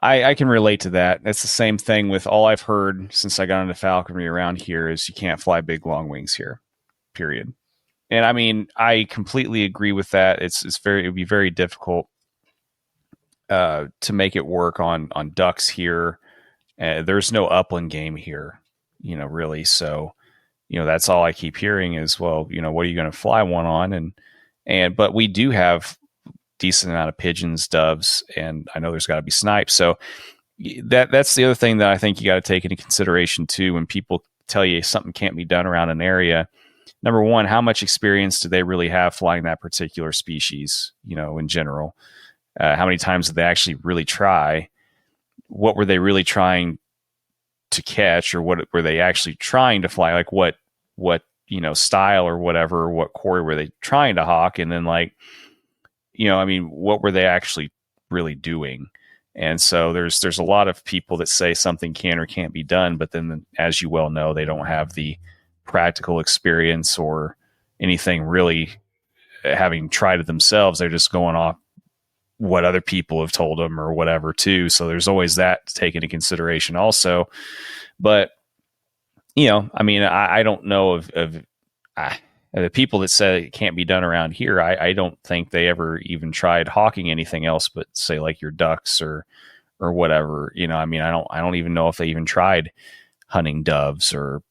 I can relate to that. That's the same thing with all I've heard since I got into falconry around here is you can't fly big long wings here, period. And I mean, I completely agree with that. It would be very difficult to make it work on ducks here. There's no upland game here, really. So, that's all I keep hearing is, well, what are you going to fly one on? But we do have decent amount of pigeons, doves, and I know there's got to be snipes. So that's the other thing that I think you got to take into consideration too. When people tell you something can't be done around an area, number one, how much experience do they really have flying that particular species, in general? How many times did they actually really try? What were they really trying to catch, or what were they actually trying to fly? Like what style or whatever, what quarry were they trying to hawk? And then what were they actually really doing? And so there's a lot of people that say something can or can't be done, but then, as you well know, they don't have the practical experience or anything really having tried it themselves. They're just going off what other people have told them or whatever too. So there's always that to take into consideration also. But, I don't know of the people that say it can't be done around here. I don't think they ever even tried hawking anything else but say like your ducks or whatever. I don't even know if they even tried hunting doves or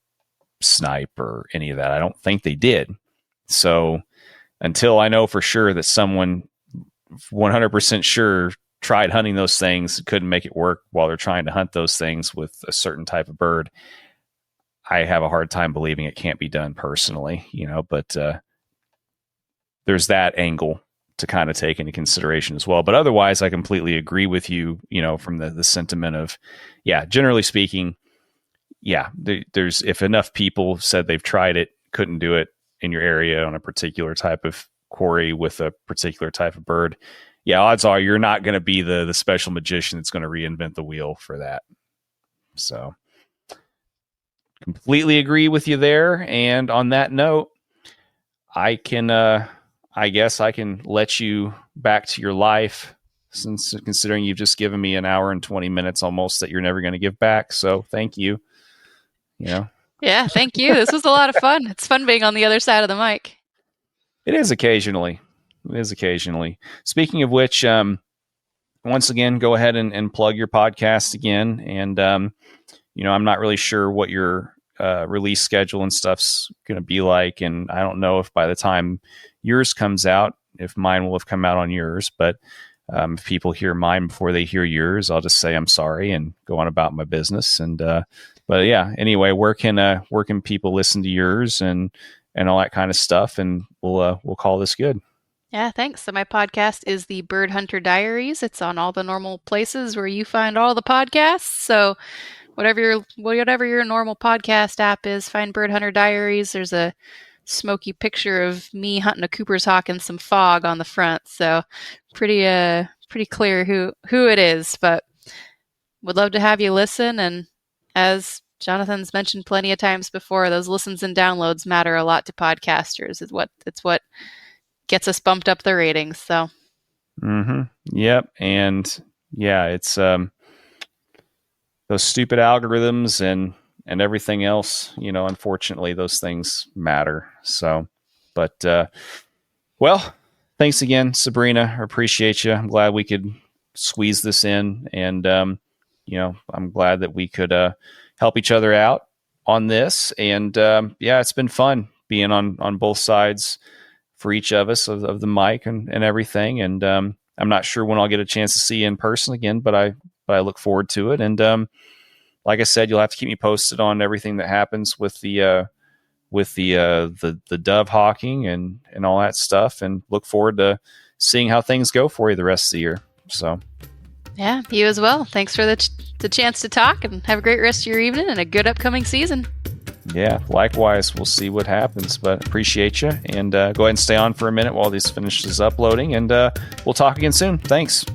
snipe or any of that. I don't think they did. So until I know for sure that someone 100% sure tried hunting those things, couldn't make it work while they're trying to hunt those things with a certain type of bird, I have a hard time believing it can't be done personally, but there's that angle to kind of take into consideration as well. But otherwise, I completely agree with you, from the sentiment of, generally speaking, there's, if enough people said they've tried it, couldn't do it in your area on a particular type of quarry with a particular type of bird, odds are you're not going to be the special magician that's going to reinvent the wheel for that. So completely agree with you there. And on that note, I guess I can let you back to your life, since considering you've just given me an hour and 20 minutes almost that you're never going to give back. So thank you. Yeah, thank you. This was a lot of fun. It's fun being on the other side of the mic. It is occasionally. Speaking of which, once again, go ahead and plug your podcast again. And, I'm not really sure what your release schedule and stuff's going to be like. And I don't know if by the time yours comes out, if mine will have come out on yours. But if people hear mine before they hear yours, I'll just say I'm sorry and go on about my business. And but yeah, anyway, where can people listen to yours and all that kind of stuff? And we'll call this good. Yeah, thanks. So my podcast is the Bird Hunter Diaries. It's on all the normal places where you find all the podcasts. So whatever your normal podcast app is, find Bird Hunter Diaries. There's a smoky picture of me hunting a Cooper's hawk in some fog on the front. So pretty clear who it is, but would love to have you listen. And as Jonathan's mentioned plenty of times before, those listens and downloads matter a lot to podcasters. It's what gets us bumped up the ratings. So. Mm-hmm. Yep. And yeah, it's those stupid algorithms and everything else, unfortunately those things matter. So, but well, thanks again, Sabrina. I appreciate you. I'm glad we could squeeze this in, and I'm glad that we could help each other out on this. And it's been fun being on both sides for each of us of the mic and everything. And I'm not sure when I'll get a chance to see you in person again, but I look forward to it. And like I said, you'll have to keep me posted on everything that happens with the dove hawking and all that stuff, and look forward to seeing how things go for you the rest of the year. So yeah, you as well. Thanks for the chance to talk, and have a great rest of your evening and a good upcoming season. Yeah, likewise. We'll see what happens, but appreciate you. And go ahead and stay on for a minute while this finishes uploading, and we'll talk again soon. Thanks.